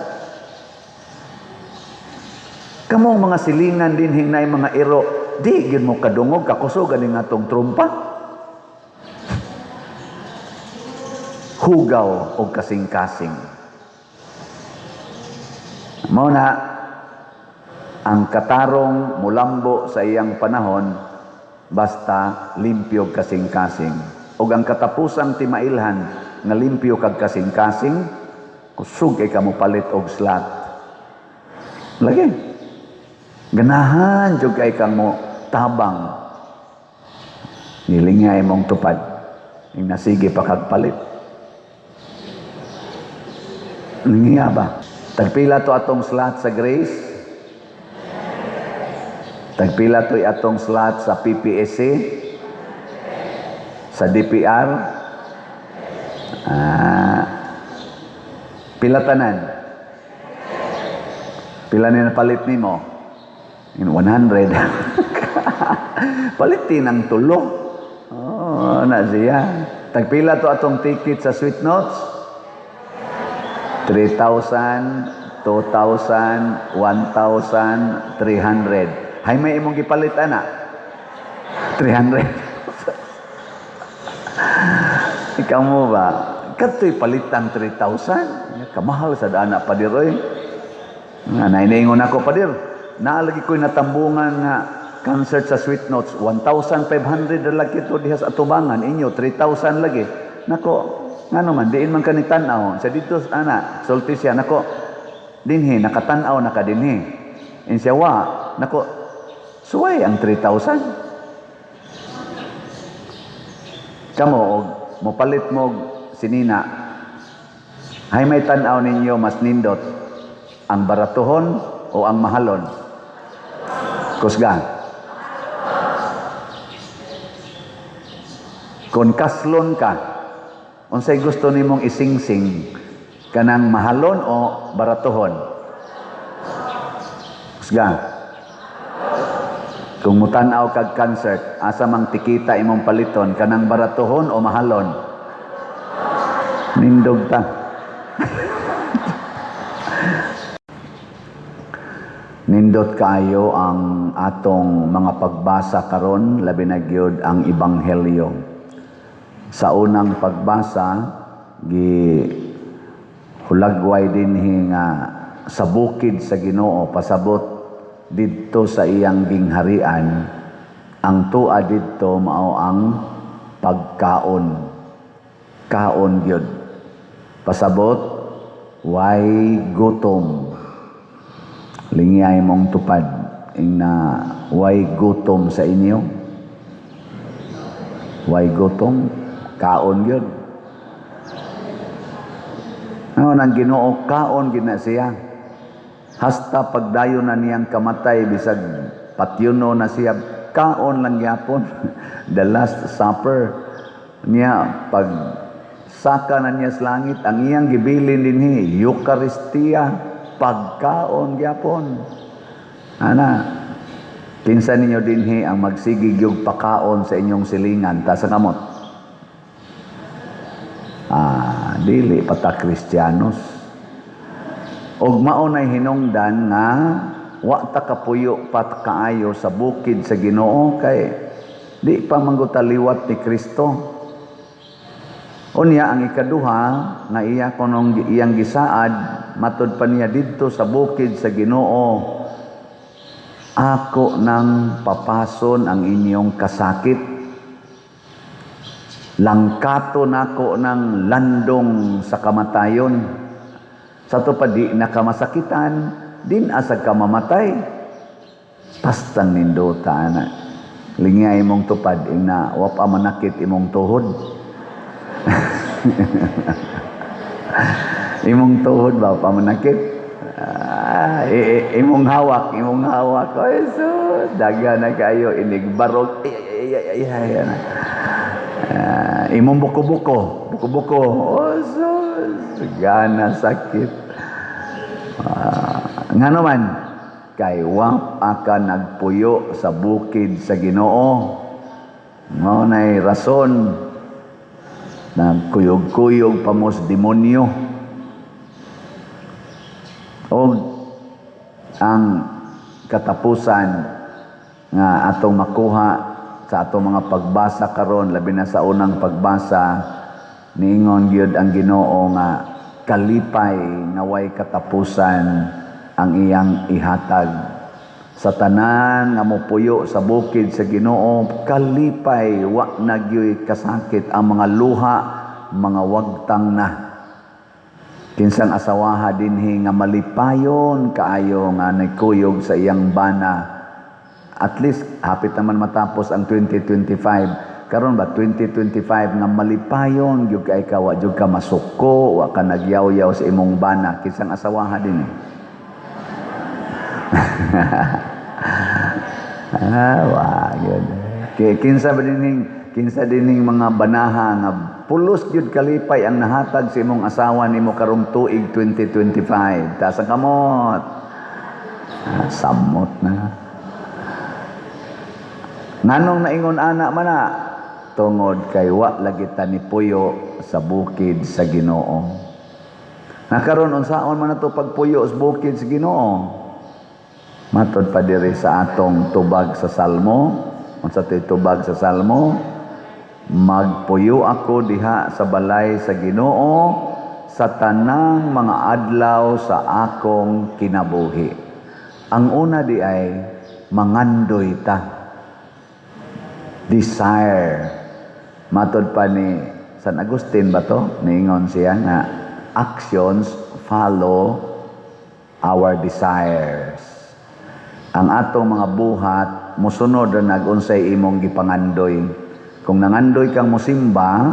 Kamong mga silingan din hinay mga iro, di gyud mo kadungog kakusog ani nga tong trumpa. Hugaw o kasing-kasing. Mao na ang katarong mulambo sa iyang panahon basta limpyo kasing-kasing. O ang katapusang timailhan nga limpyo kag kasing-kasing, kusog kay kamo palit og slot. Lagi. Ganahan jud kay kamo tabang. Nilingay mong tupad. Ing nasige pa kag palit. Nga ba? Tagpila to atong slot sa Grace? Tagpila to atong slot sa PPSC? Sa DPR? Pila tanan? Pila na napalit nimo? In 100. Palitin ang tulo. Oh, na siya. Tagpila to atong ticket sa Sweet Notes? 3,000, 2,000, 1,300. Hay may imong gipalit ana? 300. Ikaw mo ba? Kato'y palitan 3,000? Kamahal sa dana pa diroy. Nainaingon ako pa dir. Naalagi ko'y natambungan nga concert sa Sweet Notes. 1,500 lagi ito diha sa atubangan. Inyo, 3,000 lagi. Nako, nga naman, diin man kanitanaw. Sa dito, sulti siya, nako, dinhi, nakatanaw, nakadinhi. In siya, nako, suway ang 3,000. Kamo, mopalit mo sinina, hay may tanaw ninyo mas nindot, ang baratuhon o ang mahalon? Kusga. Kung kaslon ka, unsay gusto nimong isingsing, kanang mahalon o baratuhon? Kusga. Kung mutanaw kag concert, asa mang tikita imong paliton, kanang baratuhon o mahalon? Nindog ta. Nindot kaayo ang atong mga pagbasa karon, labi na gyud ang ebanghelyo. Sa unang pagbasa, hulagway dinhi nga sa bukid sa Ginoo pasabot didto sa iyang gingharian. Ang tua didto mao ang pagkaon. Kaon gyud. Pasabot way gutom. Lingay mong tupad ing na way gutom sa inyo. Way gutom. Kaon yun. Ano nang Ginoo, kaon gina siya. Hasta pagdayo na niyang kamatay, bisag patyuno na siya, kaon lang yapon. The Last Supper niya, pag saka na niya sa langit, ang iyang gibilin dinhi, Eucharistia, pagkaon yapon. Ana, kinsa ninyo dinhi ang magsigig yung pakaon sa inyong silingan, ta sa kamot? Dili pata Kristiyanos. Og maunay hinungdan nga wa ta kapuyo pat kaayo sa bukid sa Ginoo kay di pa manggutaliwat ni Kristo. Unya ang ikaduha nga iya kunong iyang gisaad matud pa niya didto sa bukid sa Ginoo, ako nang papason ang inyong kasakit. Langkato nako ng landong sa kamatayon. Sa to pa di nakamasakitan, din asag kamamatay. Pastang nindota na. Lingay imong tupad, ing na wapa manakit imong tuhod. Imong tuhod ba, pamanakit? Imong hawak. Oy, sus, daga na kayo, inigbarog. Imong buko-buko. Oh, sus, gana sakit. Nga naman, kay wap aka nagpuyo sa bukid sa Ginoo. Mao nay rason nagkuyog-kuyog pa mo sa demonyo. O ang katapusan nga atong makuha sa atong mga pagbasa karon, labi na sa unang pagbasa, niingon gyud ang Ginoo nga kalipay nga way katapusan ang iyang ihatag. Sa tanan nga mopuyo sa bukid sa Ginoo, kalipay, wa na gyud kasakit ang mga luha, mga wagtang na. Kinsang asawaha dinhi nga malipayon kaayo nga nagkuyog sa iyang bana. At least hapit naman matapos ang 2025. Karon ba 2025 nga malipayon gyud kay ka, wa gyud ka masuko, wa ka nagyaw-yaw sa imong bana. Kinsang asawaha dinhi. Yun. Kinsa dining mga banaha nga pulos gyud kalipay ang nahatag sa imong asawa nimo karong tuig 2025. Taas ang kamot. Samot na. Nganong naingon ana man na tungod kay wa lagi ta ni puyo sa bukid sa Ginoo. Nakaron unsaon man nato pagpuyo sa bukid sa Ginoo? Matod pa diri sa atong tubag sa Salmo. Unsa tay tubag sa Salmo? Magpuyo ako diha sa balay sa Ginoo sa tanang mga adlaw sa akong kinabuhi. Ang una di ay mangandoy ta. Desire. Matod pa ni San Agustin ba to? Niingon siya nga actions follow our desires. Ang atong mga buhat musunod na nag-unsay imong gipangandoy. Kung nangandoy kang musimba,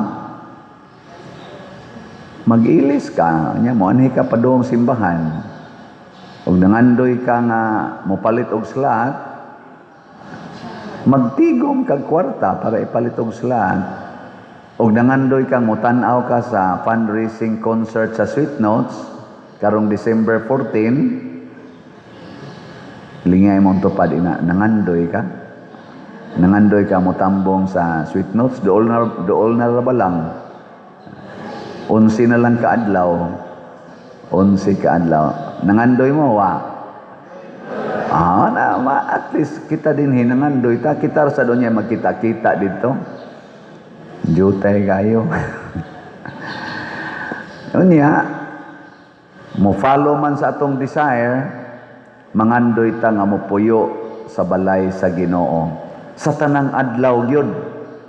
mag-ilis ka, nya mo anhi ka padung simbahan. Kung nangandoy ka nga mopalit og slot, magtigom kag kwarta para ipalit og slot. Kung nangandoy kang mutan-aw ka sa fundraising concert sa Sweet Notes karong December 14, lingay mong tupad ina, nangandoy ka motambong sa Sweet Notes, dool na rabalang 11 na lang kaadlaw, 11 kaadlaw, nangandoy mo wa at least kita din hinangandoy ta, kita sa doon niya magkita-kita dito, jutay kayo. Unya mo follow man sa atong desire, mangandoy ta nga mopuyo sa balay sa Ginoo sa tanang adlaw gyud,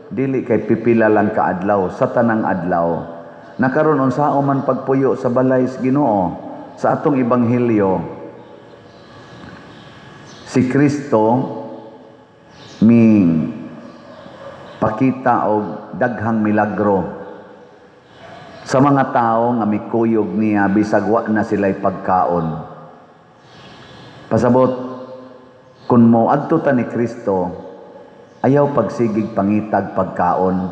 dili kay pipila lang ka adlaw, sa tanang adlaw. Nakaron unsaon man pagpuyo sa balay sa Ginoo sa atong ebanghelyo, si Kristo ming pakita og daghang milagro sa mga tao nga mikuyog niya bisag wa na sila'y pagkaon. Pasabot, kung mo adto ta ni Kristo, ayaw pagsigig pangitag pagkaon.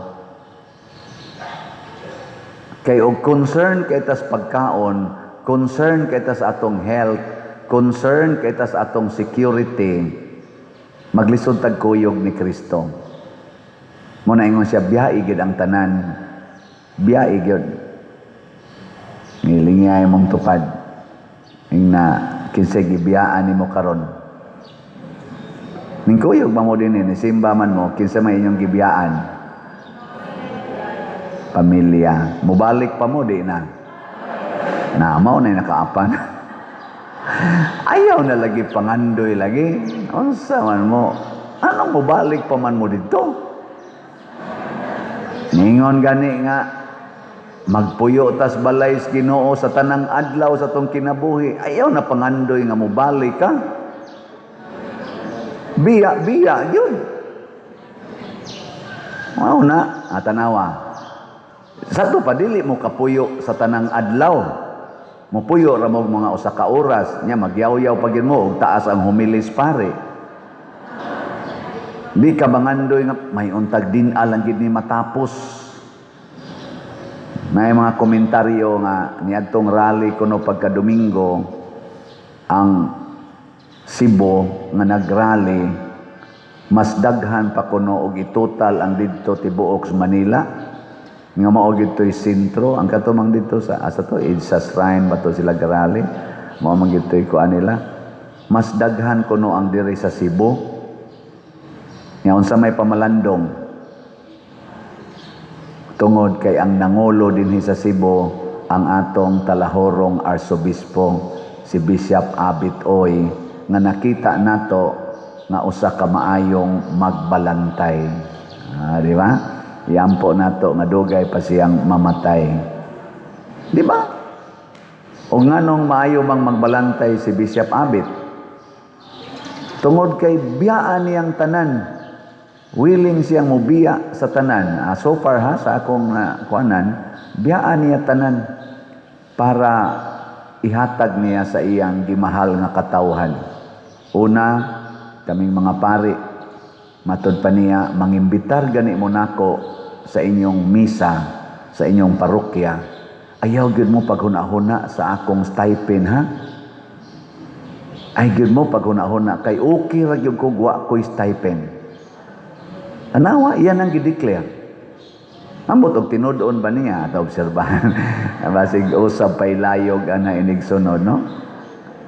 Kay og concern kay tas pagkaon, concern kay tas atong health, concern kay tas atong security, maglisod tag kuyog ni Kristo. Mo na ingon siya, biyahe gyud ang tanan. Biyahe gyud. Ngilingay mong tupad. Ingna kinsay gibiyaan nimo karon. Ning kuyog ba mo dinhi ni simba man mo kinsa may inyong gibiyaan? Pamilya. Mubalik pa mo di na. Na mao na nakaapan. Ayaw na lagi pangandoy lagi. Unsa man mo? Anong mubalik pa man mo dito? Ningon gani nga magpuyo tas balay sa Ginoo sa tanang adlaw sa tong kinabuhi. Ayaw na pangandoy nga mobalik ka. Biya yun. Wow na, tanawa. Sa to pa dili mo kapuyo sa tanang adlaw. Mupuyo ra mo mga usa ka oras, nya magyaw-yaw pagin mo ug taas ang humilis pare. Di ka bangandoy nga may untag din alang gid ni matapos. May mga komentaryo nga niadtong rally kuno pagka Domingo ang Cebu nga nagrally mas daghan pa kuno og itotal ang didto tibuok sa Manila nga mao gidtoy sentro ang katumang didto sa asa to sa shrine ba to sila grally mao man gidtoy kuan nila mas daghan kuno ang diri sa Cebu nga unsa may pamalandong tungod kay ang nangulo dinhi sa Cebu ang atong talahorong arsobispo si Bishop Abit Oy nga nakita nato nga usa ka maayong magbalantay. Di ba? Iampo nato nga dugay pa siyang mamatay. Di ba? O nganong maayo bang magbalantay si Bishop Abit? Tungod kay biyaan niyang tanan. Willing siyang mubiya sa tanan. So far ha, sa akong kuanan, biyaan niya tanan para ihatag niya sa iyang gimahal nga katawhan. Una, kaming mga pari, matod pa niya, mangimbitar gani mo nako sa inyong misa, sa inyong parokya. Ayaw gyud mo paghuna-huna sa akong stipend ha? Ay gyud mo paghuna-huna kay okay ra gyud ko wa ko'y stipend. Anawa, yan ang gideclare. Ambot og tinud-on ba niya at obserbahan? Basig usab pay layog ana inig sunod, no?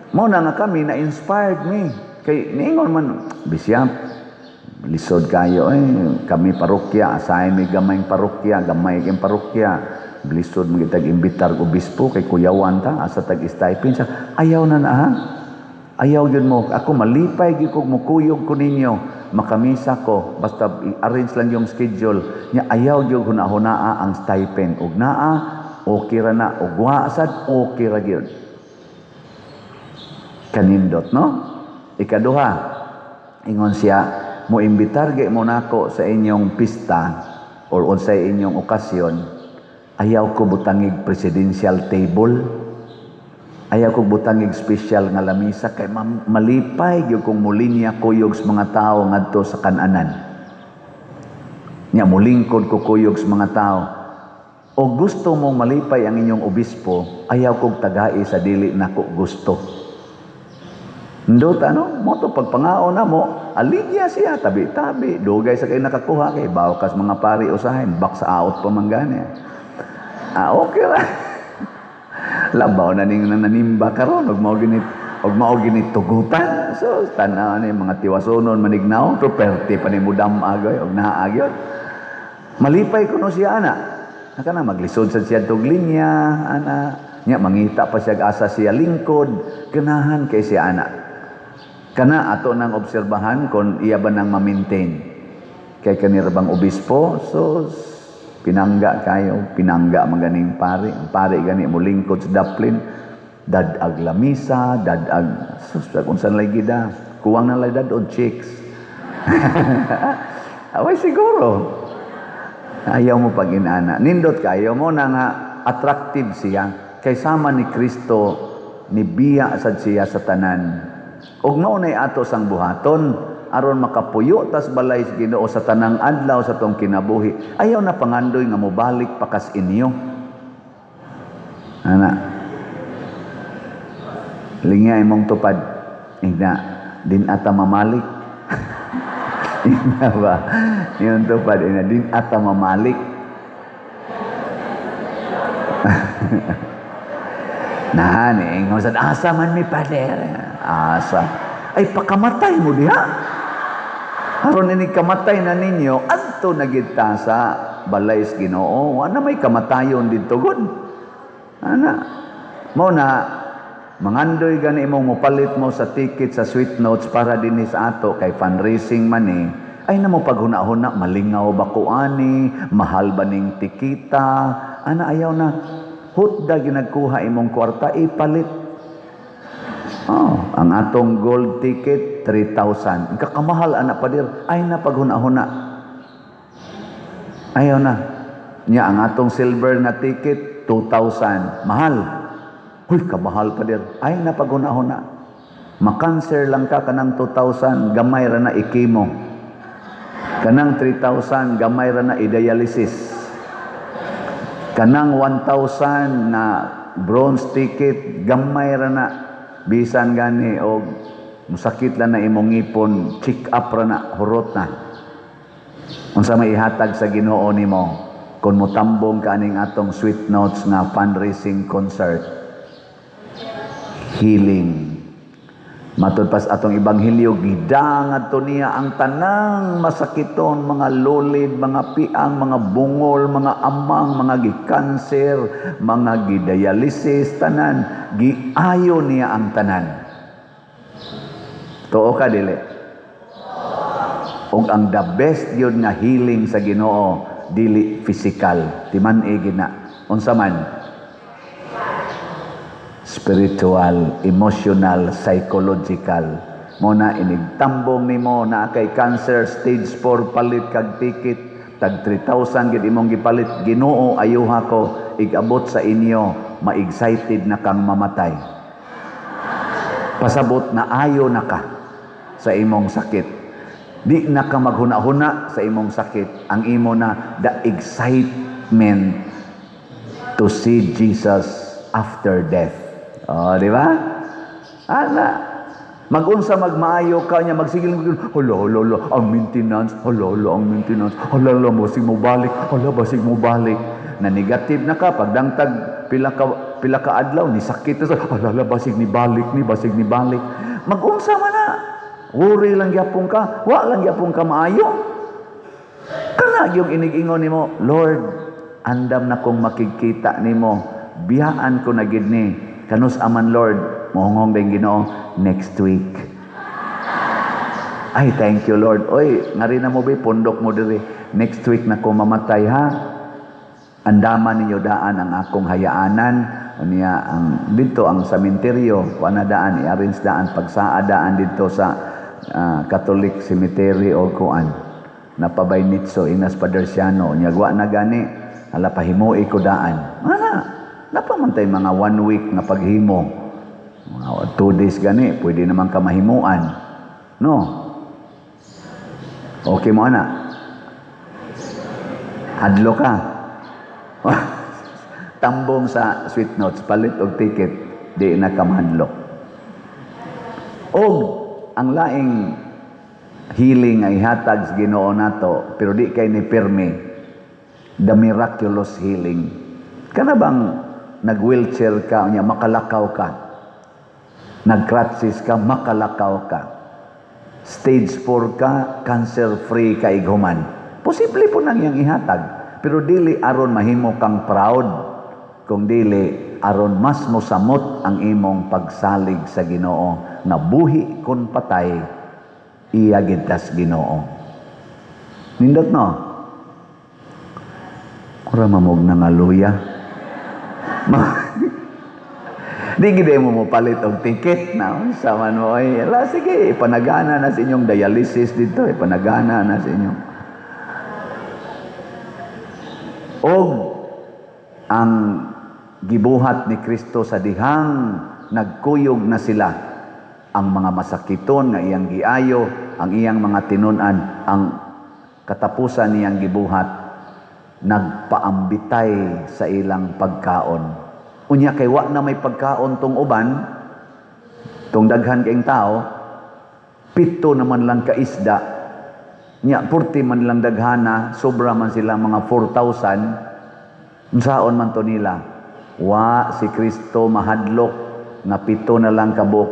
Mao na nga kami na-inspired me. Kay niingon man, Bishop, lisod kayo kami parokya, asahin may gamayng parokya, gamay kayong parokya. Lisod mo kitag imbitar obispo kay kuyawan ta, asa tag-stipend siya. Ayaw na ha? Ayaw yun mo. Ako malipay, gikog mo kuyog ko ninyo. Makamisa ko, basta i-arrange lang yung schedule. Nya ayaw yun hunahunaa ang stipend. Ug naa, okay ra na. Ug wasad, okay ra yun. Kanindot, no? Ikaduha, ingon siya, mo imbitar gay mo nako sa inyong pista or sa inyong okasyon, ayaw ko butangig presidential table, ayaw ko butangig special nga lamisa, kay malipay gyud kung mulinya kuyog sa mga tao ngadto sa kananan. Nya mulingkod ko kuyog sa mga tao. O gusto mong malipay ang inyong obispo, ayaw kog tagai sa dili nako gusto. Ndot mo to pagpangaon na mo, aligya siya, tabi-tabi, dugay sa kayo nakakuha kay bawkas mga pari usahin, box out pa man gani. Okay ra. Labaw na ning nanimba karon og mao ginit tugutan. So tanaw ni mga tiwasonon manignaw, to perti pa ni mudam agoy og naaagyod. Malipay kuno siya ana. Naka na maglisod sa siya tog linya ana. Nya mangita pa siya asa siya lingkod, ganahan kay siya ana. Kana ato nang obserbahan kung iya ba nang ma-maintain kay kanira bang obispo. So pinangga kayo, pinangga maganing pari, ang pari gani mo lingkod sa daplin, dadag lamisa, dadag susta kung saan lagi da, kuwang na lagi dadod chicks. Away siguro ayaw mo pag inana, nindot kayo mo na nga attractive siya kay sama ni Kristo, ni biya sad siya sa tanan. Og maunay ato sang buhaton aron makapuyo tas balay sa Ginoo sa tanang adlaw sa tong kinabuhi. Ayaw na pangandoy nga mobalik pakas inyo. Ana. Lingay mong tupad. Igna din ata mamalik. Ina ba? Yung tupad ina din ata mamalik. Nani, ngosad asa man mi pader. Asa. Ay pakamatay mo diha. Aron ini kamatay na ninyo, adto na gid ta sa balay sa Ginoo. Ana may kamatayon didto gud. Ana. Mao na mangandoy gani imong mopalit mo sa ticket sa sweet notes para dinhi sa ato kay fundraising man ni. Ay na mo paghuna-huna malingaw ba ko ani, mahal ba ning tikita? Ana ayaw na. Hutda ginagkuha imong kwarta ipalit. Ang atong gold ticket 3,000. Kakamahal anak padir ay na paghuna-huna. Ayaw na. Nya ang atong silver na ticket 2,000. Mahal. Huy, kabahal pa dir. Ay, napaguna-huna. Makanser lang ka, kanang 2,000, gamay ra na ikimo. Kanang 3,000, gamay ra na i-dialysis. Kanang 1,000 na bronze ticket, gamay ra na. Bisan gani, o musakit lang na imong ipon, check up ra na, hurot na. Unsa may ihatag sa Ginoo nimo kung mutambong ka aning atong Sweet Notes nga fundraising concert. Healing. Matud pas atong ebanghelyo, gidangad to niya ang tanang masakiton, mga lulid, mga piang, mga bungol, mga amang, mga gikanser, mga gidialysis, tanan. Giayo niya ang tanan. Tuo ka dili. Og ang the best yun nga healing sa Ginoo, dili physical, timan-i gina. Unsa man? Spiritual, emotional, psychological. Muna inigtambong nimo na kay cancer stage 4 palit kag ticket tag 3,000 gid imong gipalit. Ginoo, ayuha ko igabot sa inyo, ma-excited na kang mamatay. Pasabot na ayo na ka sa imong sakit. Di na ka maghuna-huna sa imong sakit. Ang imo na the excitement to see Jesus after death. Oh, di ba? Ana, magunsa magmaayo ka niya, magsigil mo, hala, ang maintenance, hala, ang maintenance, hala, basig mo balik, hala, basig mo balik. Na negative na ka, pagdangtag pila ka adlaw, ni sakit na sa, hala, basig ni balik. Magunsa man na, worry lang yapon ka, wa lang yapon ka maayo. Kana yung inig-ingon nimo, Lord, andam na kong makikita nimo, biyaan ko na gid ni. Kanus aman Lord, mohongong ding Ginoo next week. Ay, thank you Lord. Oy, ngari na mo ba pundok mo diri. Next week na ko mamatay ha. Andaman ninyo daan ang akong hayaanan. Unya ang dito ang sementeryo, wala daan i-arrange daan pagsaa daan dito sa Catholic Cemetery o kuan. Napabay nitso Inas Padersiano. Unya wa na gani, hala pahimuoy ko daan. Ana. Napamantay mga 1 week na paghimo. Mga 2 days gani, pwede naman ka mahimuan. No? Okay mo ana? Hadlo ka. Tambong sa Sweet Notes, palit og ticket, di na ka mahadlo. O, ang laing healing ay hatag sa Ginoo nato, pero di kay ni pirmi, the miraculous healing. Kana bang nag-wheelchair ka, niya makalakaw ka. Nag-crutches ka, makalakaw ka. Stage 4 ka, cancer-free ka ighuman. Posible po nang yang ihatag. Pero dili aron mahimo kang proud. Kung dili aron mas mosamot ang imong pagsalig sa Ginoo. Na buhi kun patay, iya gintas Ginoo. Nindot no? Kura mamog na nga luya. Di gid mo palit og ticket na sa man mo ay ala sige ipanagana na sa inyong dialysis dito, ipanagana na sa inyo. Og ang gibuhat ni Kristo sa dihang nagkuyog na sila ang mga masakiton nga iyang giayo, ang iyang mga tinun-an, ang katapusan niyang gibuhat nagpaambitay sa ilang pagkaon. Unya kay wa na may pagkaon tong uban, tong daghan kaing tao, 7 naman lang ka isda. Nya 40 man lang daghana, sobra man sila mga 4,000. Unsaon man to nila? Wa si Kristo mahadlok nga 7 na lang kabuk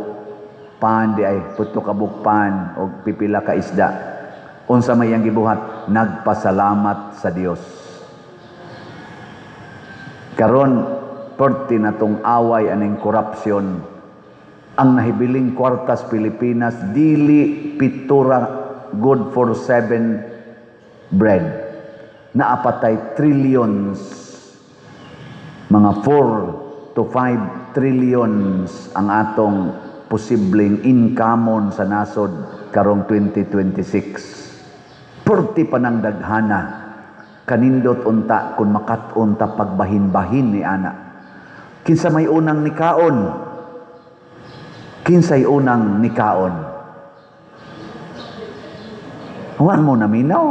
pan di ay 7 kabuk pan og pipila ka isda. Unsa may yang gibuhat? Nagpasalamat sa Dios. Karon, perti na tong away aning korupsyon. Ang nahibiling kwartas Pilipinas, dili pitura good for 7 bread. Naapatay trillions. Mga 4 to 5 trillions ang atong posibleng income sa nasod karong 2026. Perti pa ng daghana. Kanindot unta kung makat-unta pagbahin-bahin ni ana. Kinsa may unang nikaon? Kinsay unang nikaon? Huwag mo naminaw.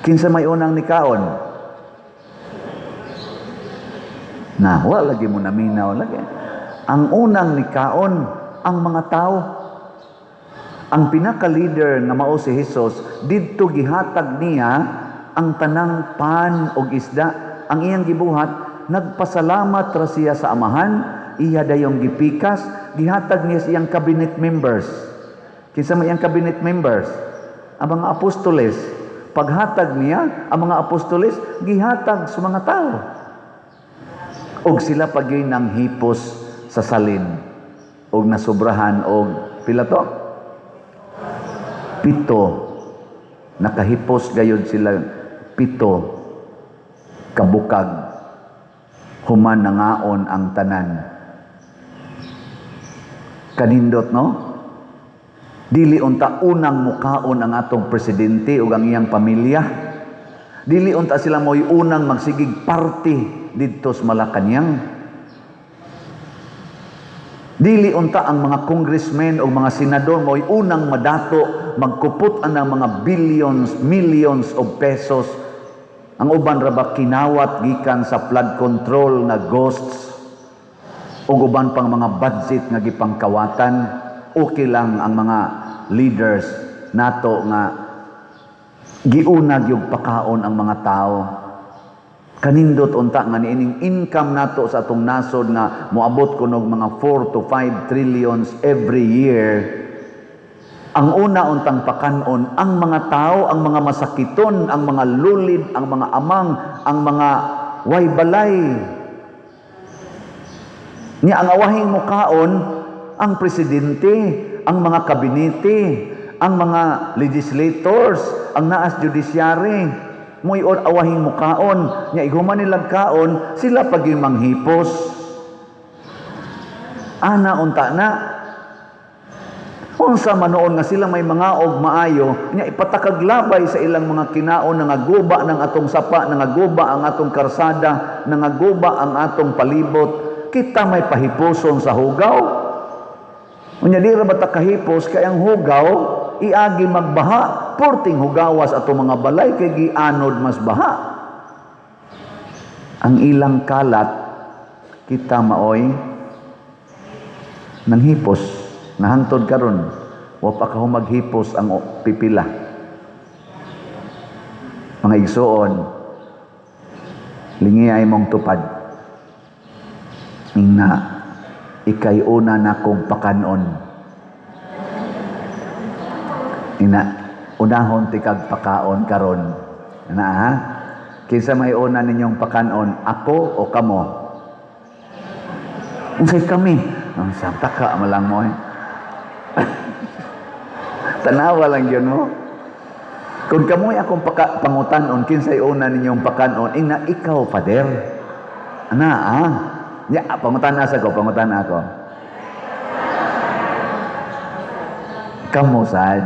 Kinsa may unang nikaon? Na, wala lagi mo naminaw lagi. Ang unang nikaon, ang mga tao. Ang pinaka-leader nga mao si Jesus, didto gihatag niya ang tanang pan og isda. Ang iyang gibuhat, nagpasalamat ra siya sa amahan, iya dayong gipikas, gihatag niya sa iyang cabinet members. Kinsa may iyang cabinet members? Ang mga apostoles. Paghatag niya, ang mga apostoles, gihatag sa mga tao. Og sila pagyoy nang hipos sa salin. Og nasubrahan og pila to? 7. Nakahipos gayud sila 7 kabukag. Human nangaon ang tanan. Kanindot, no? Dili unta unang mukaon ang atong presidente ug ang iyang pamilya. Dili unta sila mo'y unang magsigig party didto sa Malacañang. Dili unta ang mga congressmen o mga senador mo'y unang madato magkupot ang mga billions, millions of pesos. Ang uban ra ba kinawat gikan sa flood control nga ghosts o uban pang mga budget nga gipangkawatan. Okay lang ang mga leaders nato nga giunag yung pakaon ang mga tao. Kanindot unta nga niining income nato sa atong nasod nga moabot kunog mga 4 to 5 trillions every year. Ang una untang pakanon ang mga tao, ang mga masakiton, ang mga lulid, ang mga amang, ang mga way balay. Nya ang awahing mukaon ang presidente, ang mga kabinete, ang mga legislators, ang naas judiciary, mo'y awahing mukaon. Nya iguman nilang kaon, sila pag yung manghipos. Ana unta na. Unsa manoon nga sila may mga og maayo, nya ipatakaglabay sa ilang mga kinaon nga guba ng atong sapa, nga guba ang atong karsada, nga guba ang atong palibot. Kita may pahiposon sa hugaw. Unya di ra ba ta kahipos kay ang hugaw iagi magbaha, porting hugawas ato mga balay kay gianod mas baha. Ang ilang kalat kita maoy nanghipos na hangtod karon wa pa ka maghipos ang pipila. Mga igsoon, lingi ay mong tupad na ikay una na kong pakanon. Ina, unahon ti kag pakaon karon. Na ha? Kinsa may una ninyong pakanon, ako o kamo? Unsay kami? Ang sabtaka malang mo eh. Tanawa lang yun mo. Kung kamoy akong pangutanon, kinsay una ninyong pakanon, ina ikaw, Father. Ana, ah? Ya, pangutan ako. Kamo sad.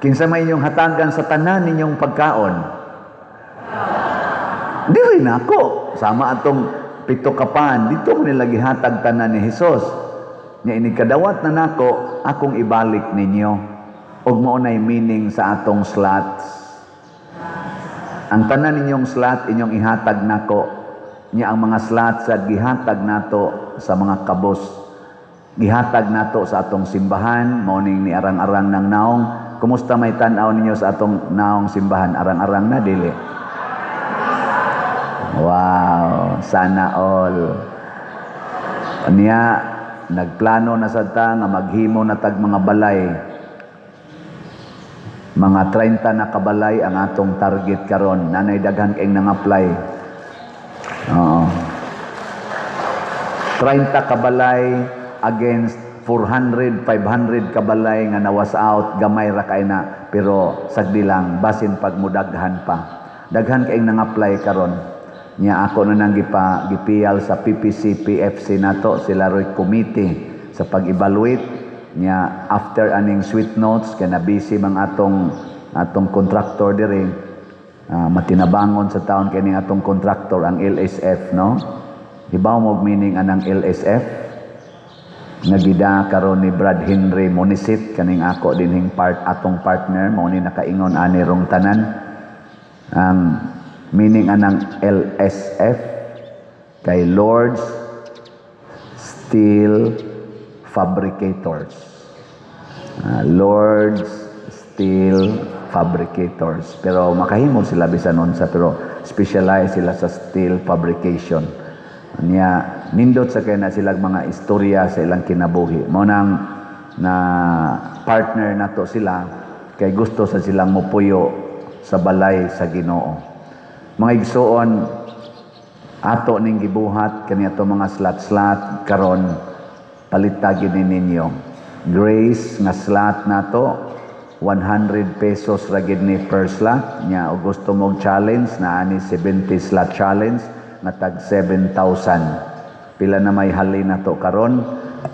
Kinsa may inyong hatagan sa tanan ninyong pagkaon? Dili na ako. Sama atong 7 kapan. Dito ko nila gihatag tanan ni Jesus. Nya ini kadawat na nako, akong ibalik ninyo. Og mao nay meaning sa atong slots. Ang tanan ninyong slot inyong ihatag nako. Nya ang mga slots sa gihatag nato sa mga kabos. Gihatag nato sa atong simbahan, mao ning ni arang-arang ng naong. Kumusta may tan-aw ninyo sa atong naong simbahan? Arang-arang na dili. Wow, sana all. Anya nagplano na sad ta nga maghimo na tag mga balay. Mga 30 na kabalay ang atong target karon. Nanay daghan kay nang apply. Oo. 30 kabalay against 400, 500 kabalay nga nawas out, gamay ra kay na, pero sagdi lang basin pag mudaghan pa. Daghan kay nang apply karon. Nya ako na nang gipiyal sa PPC, PFC nato, sila roy committee sa pag-evaluate nya after aning sweet notes kay na busy mang atong contractor diri. matinabangon sa taon kini atong contractor ang LSF, no? Ibaw mo meaning anang LSF? Nagida karon ni Brad Henry Monisit kaning ako dinhing atong partner mao ni nakaingon ani rong tanan. Ang meaning anang LSF kay Lord's Steel Fabricators. Lord's Steel Fabricators. Pero makahimo sila bisan unsa pero specialize sila sa steel fabrication. Niya nindot sa kay na sila mga istorya sa ilang kinabuhi. Mao nang na partner nato sila kay gusto sa silang mopuyo sa balay sa Ginoo. Mga igsoon ato ning gibuhat kani ato mga slat-slat karon palitagin ninyo. Grace nga slat nato 100 pesos ra gid ni per slot nya og gusto mong challenge na ani 70 slot challenge nga tag 7,000 pila na may halin nato karon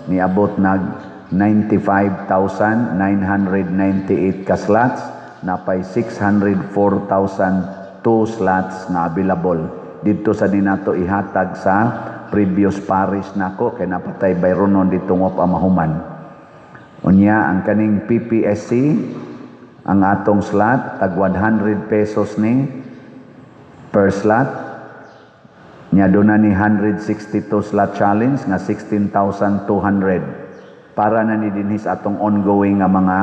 niabot nag 95,998 ka slots napay 604,002 slots na available didto sa dinato ihatag sa previous parish nako kay napatay bayronon ditungop amahuman. Unya ang kaning PPSC ang atong slot tag 100 pesos ni per slot nya do na ni 162 slot challenge nga 16,200 para na ni dinhis atong ongoing nga mga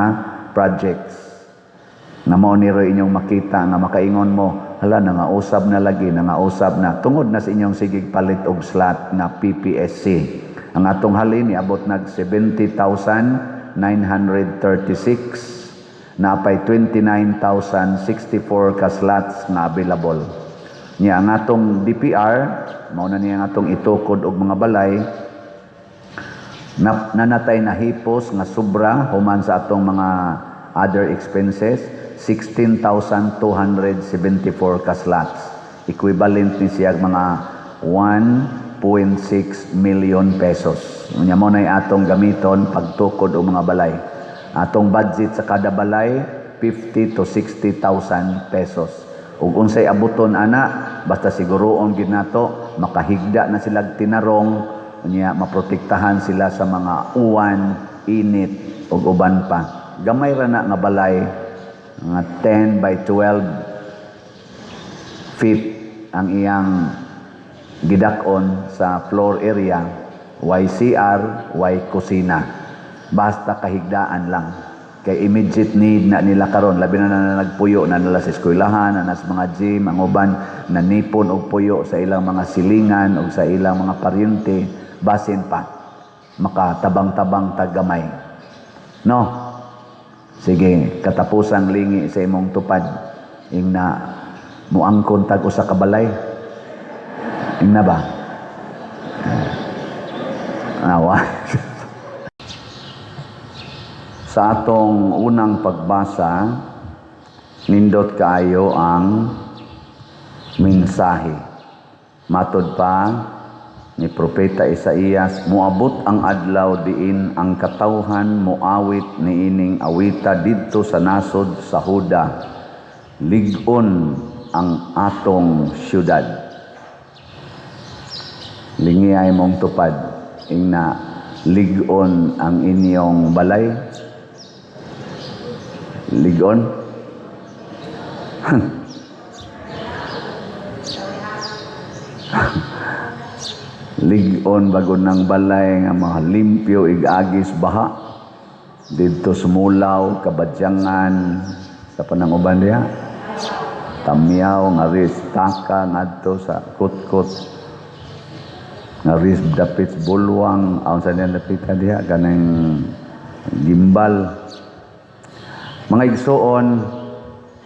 projects na mao ni ro inyong makita nga makaingon mo hala nangausab na lagi nangausab na tungod na sa inyong sigig palit og slot na PPSC ang atong halin ni abot nag 70,936 na pay 29,064 ka slots nga available. Nya ang atong DPR mao na niya ang atong itukod og mga balay nanatay na hipos nga sobra human sa atong mga other expenses 16,274 ka slots. Equivalent ni siya mga 1.6 million pesos. Nya mo na atong gamiton pagtukod og mga balay. Atong budget sa kada balay 50 to 60,000 pesos. Ug unsay abuton ana basta siguroon gid nato makahigda na sila tinarong nya maprotektahan sila sa mga uwan, init ug uban pa. Gamay ra na nga balay nga 10 by 12 feet ang iyang gidak-on sa floor area, YCR, Y kusina. Basta kahigdaan lang. Kay immediate need na nila karon labi na nagpuyo na nila sa eskwelahan, na sa mga gym, ang uban nanipon og puyo sa ilang mga silingan o sa ilang mga paryente, basin pa makatabang-tabang tagamay. No? Sige, katapusang lingi sa imong tupad ing na muangkon tag usa ka balay. Ing na ba? Awa. Sa atong unang pagbasa, nindot kaayo ang mensahe. Matod pa ni Propeta Isaías, muabot ang adlaw diin ang katawhan muawit niining awita didto sa nasod sa Huda. Lig-on ang atong syudad. Lingi ay mong tupad ing na lig-on ang inyong balay. Lig-on. Lig-on bago ng balay nga mga limpyo igagis baha didto sumulaw kabadyangan sa pananguban diha tamyaw nga ris taka ngadto sa kutkot nga ris dapit bulwang aon sa niya dapita diha kanang gimbal. Mga igsoon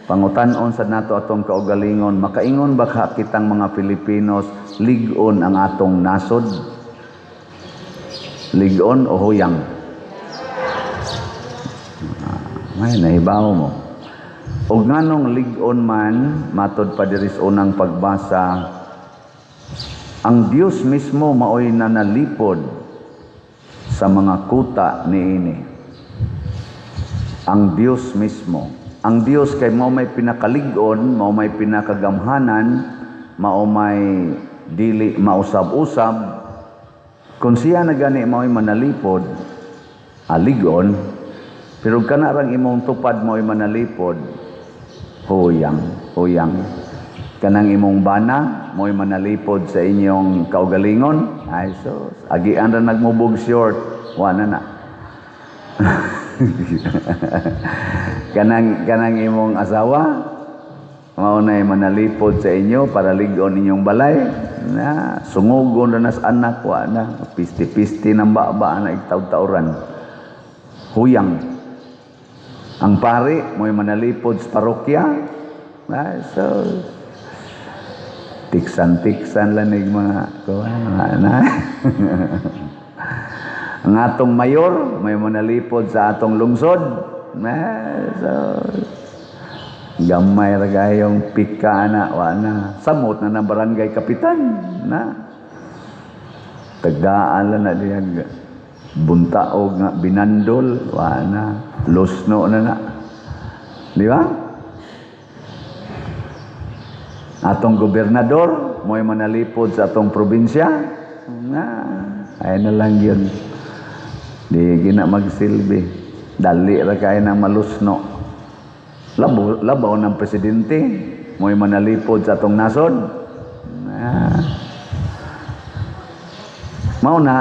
pangutan-on sa nato atong kaugalingon, makaingon ba kitang mga Filipinos lig-on ang atong nasod? Lig-on o huyang? Ay, nahibaw mo. O nganong lig-on man, matod pa diri sa unang pagbasa, ang Dios mismo maoy nanalipod sa mga kuta niini. Ang Dios mismo ang Dios kay mao may pinakalig-on, mao may pinakagamhanan, mao may dili mausab-usab. Kung siya na gani mao'y manalipod, aligon, pero kanarang imong tupad mo'y manalipod, huyang. Kanang imong bana, mo'y manalipod sa inyong kaugalingon, ay sus, agian ra nagmubog short, wala na. kanang imong asawa, maunay manalipod sa inyo para ligon inyong balay, na sungugon na nas anak, wala na, pisti-pisti ng baba na itaw-tauran. Huyang. Ang pari, mo'y manalipod sa parokya, ay sus, tiksan-tiksan lanig mga na. Ang atong mayor may manalipod sa atong lungsod, so, gamay ra gayong pika na na samot na ng barangay kapitan na tagaan lang na diyan buntaog nga binandol na losno na di ba? Atong gobernador mo'y manalipod sa atong probinsya na ay na lang yun, di gina magsilbi, dali ra kay nang malusno. Labaw ng presidente mo'y manalipod sa atong nasod, mao na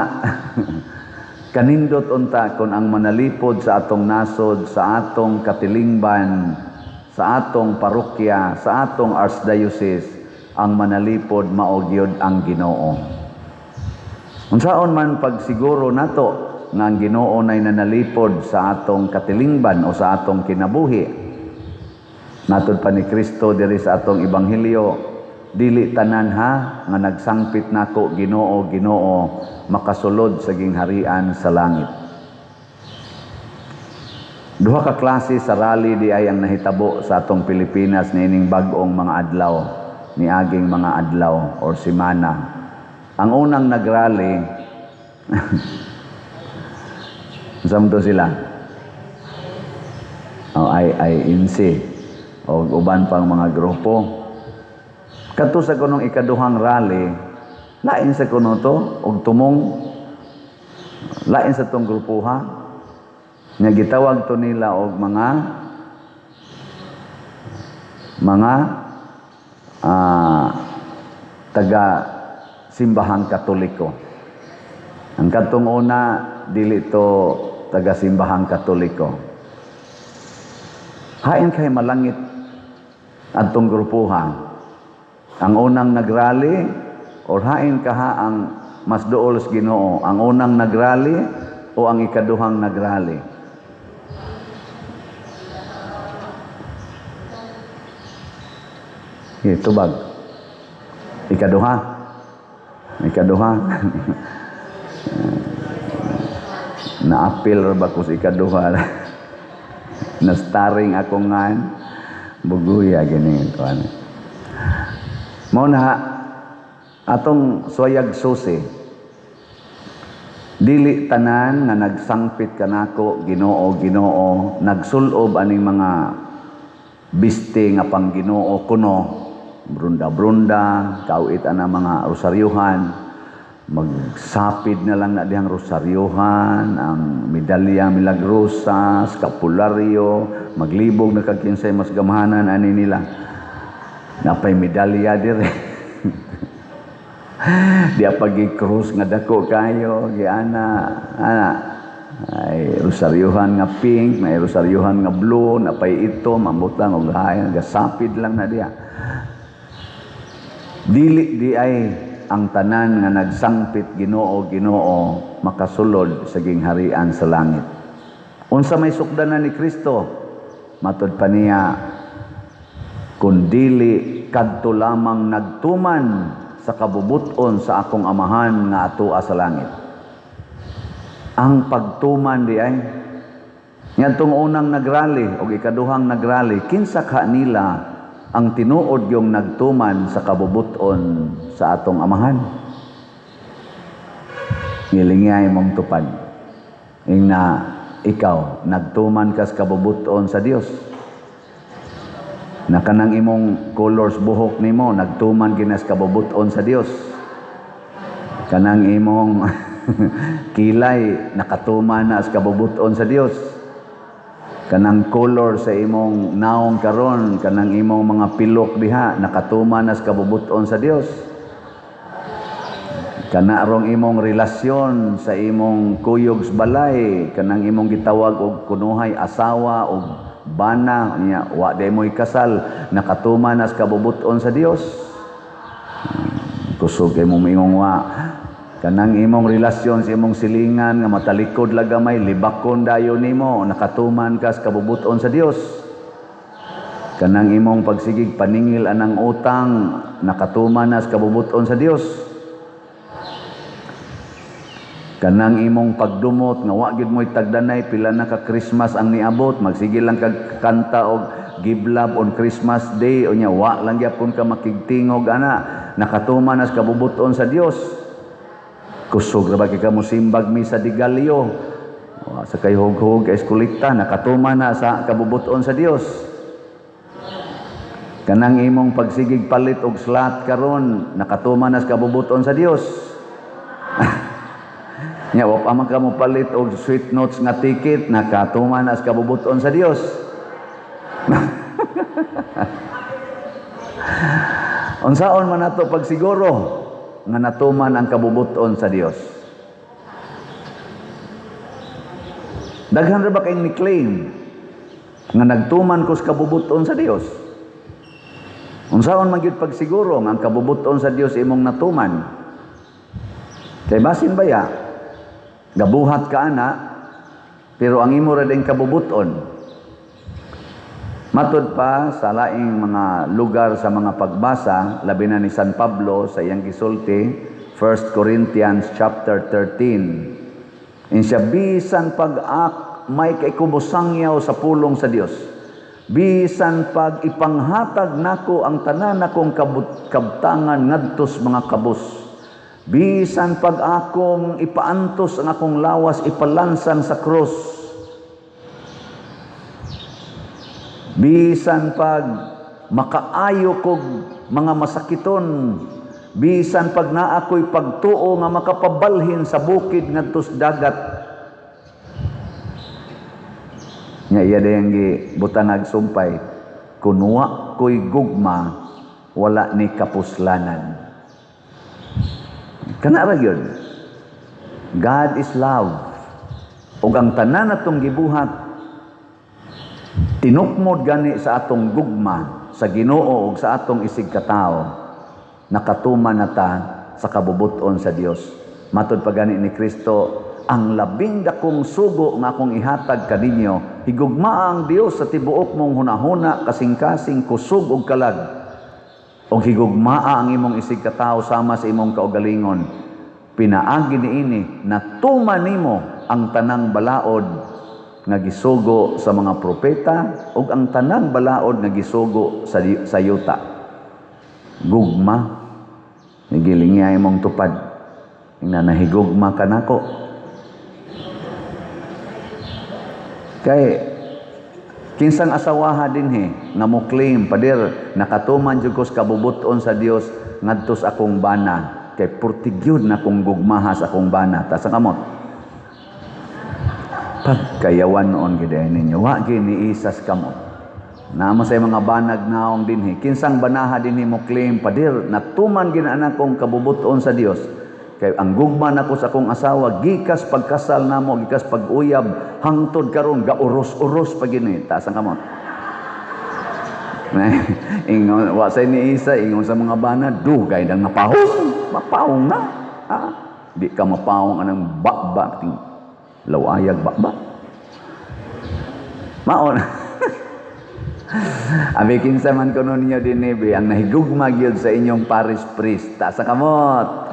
kanindot unta kon ang manalipod sa atong nasod, sa atong katilingban, sa atong parokya, sa atong archdiocese, ang manalipod mao gyud ang Ginoo. Unsaon man pagsiguro nato nga ang Ginoo nay nanalipod sa atong katilingban o sa atong kinabuhi, natod pa ni Kristo diri sa atong ebanghelyo, dili tanan ha nga nagsangpit nako Ginoo, Ginoo, makasulod sa gingharian sa langit. Duha ka klase sa rally di ay ang nahitabo sa atong Pilipinas niining bag-ong mga adlaw, niaging mga adlaw or semana. Ang unang nagrally, samto sila, INC, o uban pang mga grupo. Kadto sa kunong ikaduhang rally, lain sa kuno to, og tumong, lain sa tong grupuha, nga gitawag to nila og mga taga simbahang Katoliko. Ang katong una, dili to taga simbahang Katoliko. Hain kay malangit adtong grupuhan. Ang unang nagrally or hain kaha ang mas duol sa Ginoo, ang unang nagrally o ang ikaduhang nagrally. Ito bag. Ikaduha. Na-appeal ra ba ko sa ikaduha? Na-starring ako ngan. Buguya, ganyan. Mao na, atong soyag susi. Dili tanan nga nagsangpit kanako Ginoo, Ginoo, nagsulob aning mga biste nga pang Ginoo kuno, brunda-brunda, kauit ana mga rosaryuhan, magsapid na lang na dihang rosaryuhan, ang medalya milagrosa, skapularyo, maglibog na kag kinsay mas gamhanan ani nila. Napay medalya dire. Dia pagi krus nga dako kayo, giana, ay rosaryuhan nga pink, may rosaryuhan nga blue, napay ito, mamutang og hayan, gasapid lang na diya. Dili di ay ang tanan nga nagsangpit Ginoo, Ginoo, makasulod sa gingharian sa langit. Unsa may sukdanan ni Kristo, matud pa niya, kun dili kadto lamang nagtuman sa kabubuton sa akong amahan nga atoa sa langit. Ang pagtuman di ay ngadtong unang nagrally o ikaduhang nagrally, kinsa ka nila ang tinuod yung nagtuman sa kabubuton sa atong amahan. Ngilingay mong tupad ing na ikaw nagtuman ka sa kabubuton sa Dios. Na kanang imong colors buhok nimo nagtuman ginas kabubuton sa Dios. Kanang imong kilay nakatuman na sa kabubuton sa Dios. Kanang color sa imong naong karon, kanang imong mga pilok diha nakatuman na sa kabubuton sa Dios. Kana rong imong relasyon sa imong kuyog sa balay, kanang imong gitawag og kunuhay asawa og bana niya wa day mo'y kasal, nakatuman na sa kabubuton sa Dios. Kusog kay mo mingong wa. Kanang imong relasyon sa imong silingan nga matalikod lagamay, libakon dayon nimo, nakatuman ka sa kabubuton sa Dios. Kanang imong pagsigig paningil anang utang, nakatuman na sa kabubuton sa Dios. Kanang imong pagdumot nga wa gid mo'y tagdanay pila na ka Christmas ang niabot, magsige lang kag kanta og Give Love on Christmas Day o nya wa lang gyapon ka makigtingog ana, nakatuman na sa kabubuton sa Dios. Kusog ra ba kay kamo simbag misa di Galyo sa kay hug-hug kay eskolita, nakatuman na sa kabubuton sa Dios. Kanang imong pagsigig palit og slot karon, nakatuman na sa kabubuton sa Dios. Nya wa pa man kamo palit og sweet notes nga ticket, nakatuman na sa kabubuton sa Dios. Unsaon man nato pagsiguro nga natuman ang kabubuton sa Dios? Daghan ra ba kay ni-claim nga nagtuman ko sa kabubuton sa Dios? Unsaon man gyud pagsiguro nga ang kabubuton sa Dios imong natuman? Kay basin baya gabuhat ka ana pero ang imo ra din kabubuton. Matod pa sa laing mga lugar sa mga pagbasa, labi na ni San Pablo sa iyang gisulti, 1 Corinthians chapter 13. Insya bisan may kay kubusangyaw sa pulong sa Dios. Bisan pag ipanghatag nako ang tanan akong kabtangan ngadtos mga kabus. Bisan pag akong ipaantos ang akong lawas ipalansan sa krus. Bisan pag makaayo kog mga masakiton, bisan pag naa ko'y pagtuo nga makapabalhin sa bukid ngadtos dagat. Nya iya dayang gibutang sumpay, kunwa ko'y gugma, wala ni kapuslanan. Kana ra gyud. God is love. Ug ang tanan atong gibuhat tinukmod gani sa atong gugma sa Ginoo ug sa atong isig katawo, nakatuman na ta sa kabubuton sa Dios. Matod pa gani ni Kristo, ang labing dakong sugo nga akong ihatag kaninyo, higugma ang Dios sa tibuok mong hunahuna, kasing-kasing, kusog ug kalag. Og higugmaa ang imong isig katawo sama sa imong kaugalingon. Pinaagi niini natuman nimo ang tanang balaod nga gisugo sa mga propeta ug ang tanang balaod nga gisugo sa yuta. Gugma, nagilingya imong tupad. Ingna nahigugma ka nako. Kay kinsang asawaha dinhi nga mo claim pader nakatuman jud ko sa kabubuton sa Dios ngadtos akong bana kay purtigyud na kong gugmaha sa akong bana ta sa kamot. Pagkayawan noon giday ninyo wa gini isas kamot. Naamo say mga banag naong dinhi kinsang banaha dinhi mo claim pader natuman ginana kong kabubuton sa Dios kay ang gugma nako sa akong asawa gikas pagkasal namo gikas pag-uyab hangtod karon gauros-uros pa gini ta sa kamot. Ingon wa say ni isa ingon sa mga bana dugay dang napahong mapahong na ha? Di ka mapahong anang bakbak ting lawayag bakbak maon. Abi kinsa man kuno ninyo dinhi ang nahigugma gyud sa inyong parish priest ta sa kamot.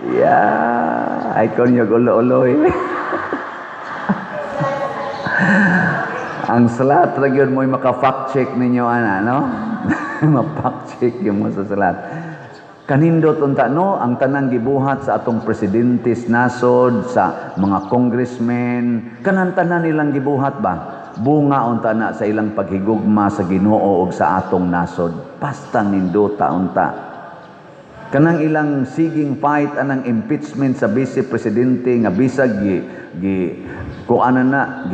Yeah, ay konyo ulo-uloy. Ang salat ra gyud mo'y maka-fact check ninyo ana no. Ma-fact check yung mo sa salat. Kanindot unta no ang tanang gibuhat sa atong presidentes nasod sa mga congressmen kanan tanan nilang gibuhat ba bunga unta na sa ilang paghigugma sa Ginoo ug sa atong nasod. Basta nindota unta. Kanang ilang siging fight anang impeachment sa Vice Presidente nga bisag gi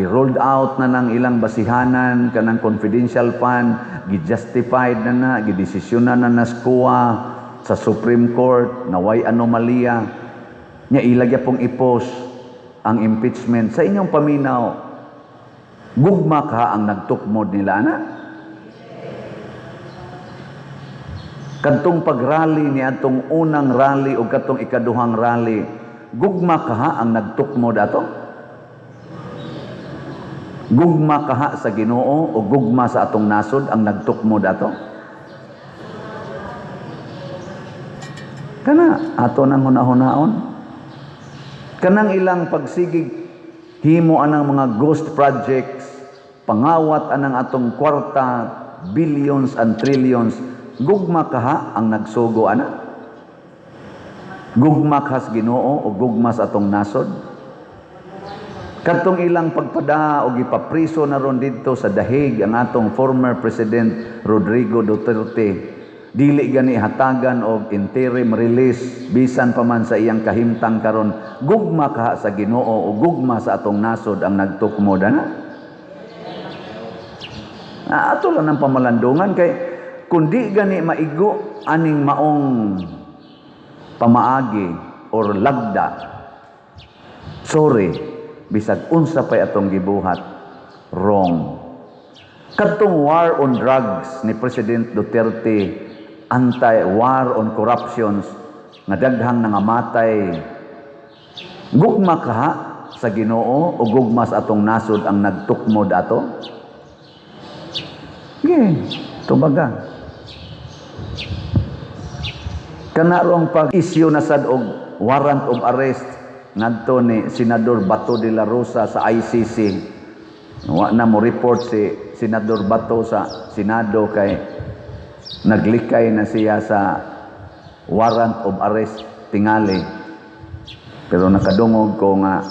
rolled out na ng ilang basihanan kanang confidential fund, gi-justified na gidesisyonan na SCOA sa Supreme Court na way anomalya nya ilagya pong ipos ang impeachment sa inyong paminaw. Gugma ka ang nagtukmod nila na. Kadtong pagrally ni atong unang rally o kadtong ikaduhang rally, gugma ka ang nagtukmod ato? Gugma ka sa Ginoo o gugma sa atong nasod ang nagtukmod ato? Kana ato nang hunahon. Kanang ilang pagsigig himo anang mga ghost projects, pangawat anang atong kwarta, billions and trillions, gugma kaha ang nagsugo ana? Gugma ka sa Ginoo o gugma sa atong nasod? Kadtong ilang pagpada o gipapriso na ron didto sa dahig ang atong former President Rodrigo Duterte, dili gani hatagan og interim release bisan pa man sa iyang kahimtang karon. Gugma ka sa Ginoo o gugma sa atong nasod ang nagtukmod ana? Ato lang ang pamalandungan kay kundi gani maigo aning maong pamaagi or lagda, sorry, bisag unsa pay atong gibuhat, wrong. Kadtong war on drugs ni President Duterte, anti-war on corruptions, nga daghang nangamatay, gugma kaha sa Ginoo o gugma sa atong nasod ang nagtukmod ato? Tubaga. Kanarong pag-issue na sad og warrant of arrest ngadto ni Senador Bato de la Rosa sa ICC. Wa na mo report si Senador Bato sa Senado kay naglikay na siya sa warrant of arrest tingali. Pero nakadungog ko nga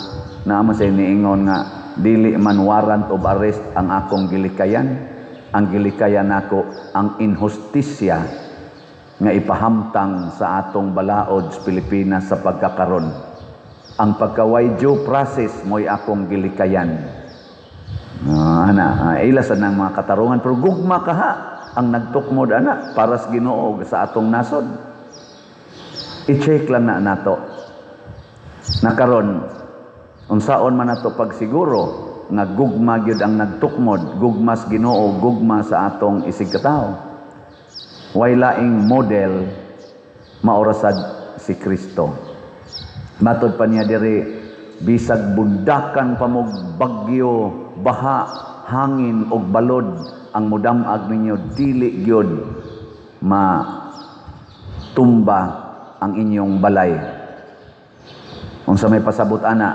naman siya niingon nga dili man warrant of arrest ang akong gilikayan. Ang gilikayan nako ang inhustisya nga ipahamtang sa atong balaod sa Pilipinas sa pagkakaron. Ang pagkaway due process mo'y akong gilikayan. Ilasan ng mga katarungan, pero gugma kaha ang nagtukmod ana para sa Ginoo sa atong nasod. I-check lang na nato. Nakaron, unsaon man nato pagsiguro nga gugma gyud ang nagtukmod, gugma sa Ginoo, gugma sa atong isig katao. Way laing model maorasad si Kristo. Matod pa niya diri, bisag bundakan pa mo bagyo, baha, hangin og balod ang mudamag ninyo, dili gyud matumba ang inyong balay. Unsa may pasabot ana,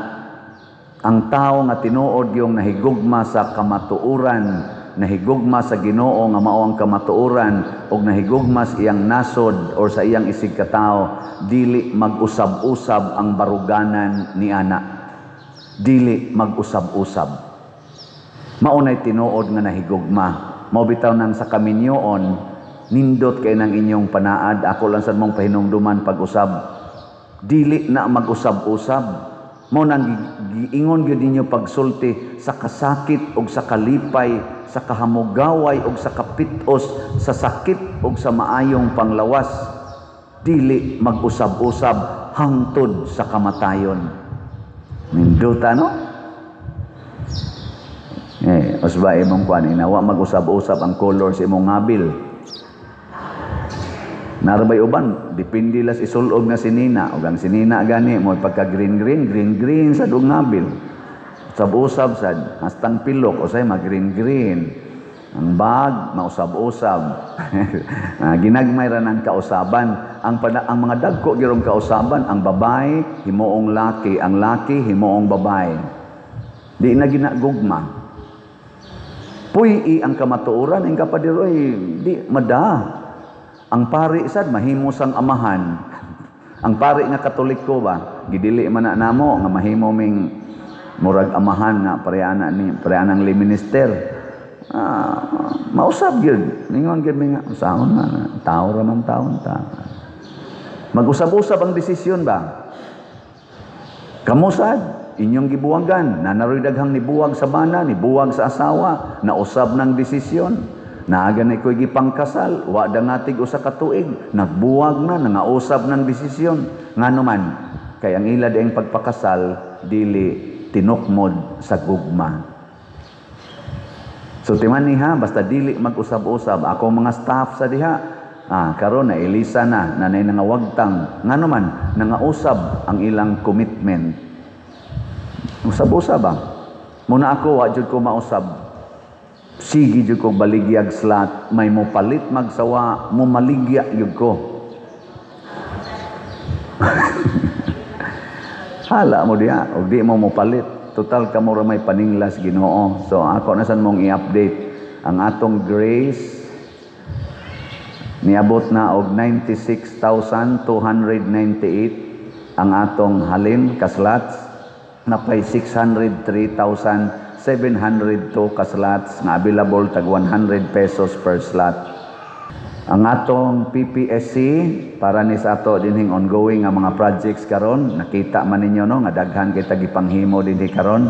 ang tao nga tinuod yung nahigugma sa kamatuoran, nahigugma sa Ginoo nga mao ang kamatuoran ug nahigugma sa iyang nasod or sa iyang isig katao, dili mag-usab-usab ang baruganan ni ana. Dili mag-usab-usab. Maunay tinuod nga nahigugma. Mao bitaw nang sa kaminyoon, nindot kay nang inyong panaad, ako lang sad mong pahinumduman pag-usab. Dili na mag-usab-usab. Mao nang giingon gyud ninyo pagsulti sa kasakit ug sa kalipay, sa kahamugaway ug sa kapitos, sa sakit ug sa maayong panglawas. Dili mag-usab-usab hangtod sa kamatayon. Ninduta no? Usba imong kuan inawa mag-usab-usab ang color sa imong ngabil. Narabay uban, dipindi las isulog nga sinina. O ang sinina gani, mo pagka green-green sa dungabil. Usab-usab sad, hastang pilok, o say mag-green-green. Ang bag, mausab-usab. Ginagmay ra ng kausaban. Ang mga dagko girong kausaban, ang babae, himoong laki. Ang laki, himoong babae. Di na ginagugma. Puy ang kamatuoran, ang kapadiroy, di mada. Ang pari sad mahimo sang amahan. Ang pari nga Katoliko ba, gidili man na namo nga mahimo ming murag amahan nga pareanang minister. Mausab gyud. Ningon gyud mi nga usaon na tao ra man taon ta. Mag-usab-usab ang desisyon ba? Kamusad inyong gibuwagan, nanaroy daghang nibuwag sa bana, nibuwag sa asawa, nausab ng desisyon. Naaga na iko'y gipangkasal, wa da ngatig usa ka tuig, nagbuwag na, nangausab ng desisyon. Nganuman, kay ang ila ang pagpakasal dili tinukmod sa gugma. So timan niha, basta dili mag-usab-usab, ako mga staff sa diha, karon na Elisa na, nanay nangawagtang, nganuman, nangausab ang ilang commitment. Usab-usab ba? Muna ako, wa jud ko mausab. Sige jud ko baligyag slot, may mo palit magsawa, mo maligya jud ko. Hala mo diha, og di mo palit. Total ka mo ra may paninglas Ginoo. So ako nasan mong i-update ang atong grace niabot na og 96,298 ang atong halin ka slots, napay 603,702 ka slots nga available tag 100 pesos per slot. Ang atong PPSC para ni sa ato dinhing ongoing nga mga projects karon, nakita man ninyo no nga daghan kay tagipanghimo dinhi karon.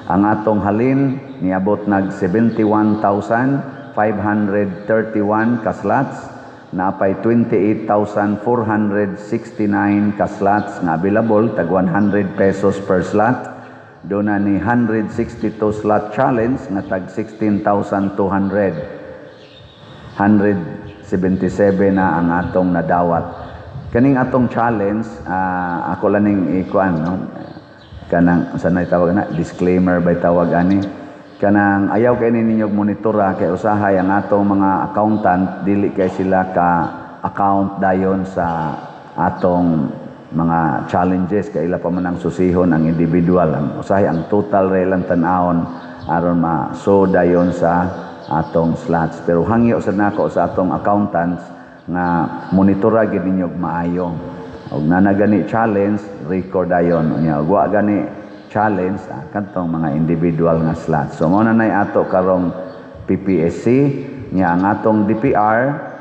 Ang atong halin niabot nag 71,531 ka slots, napay 28,469 ka slots nga available tag 100 pesos per slot. Doon na ni 162 slot challenge nga tag 16,200. 177 na ang atong nadawat. Kaning atong challenge, ako lang ning ikuan no. Kanang sanay tawag na disclaimer by tawag ani. Kanang ayaw kay ninyo monitora kay usahay ang atong mga accountant dili kay sila ka account dayon sa atong mga challenges kay ila pa man ang susihon ang individual. Ang usahay ang total lang tan-awon aron ma-so dayon sa atong slots. Pero hangyo sa nako sa atong accountants nga monitora gid ninyo maayo. Og nanagani challenge record dayon unya wa gani challenge kadtong mga individual nga slots. So mao na nay ato karong PPSC nya ang atong DPR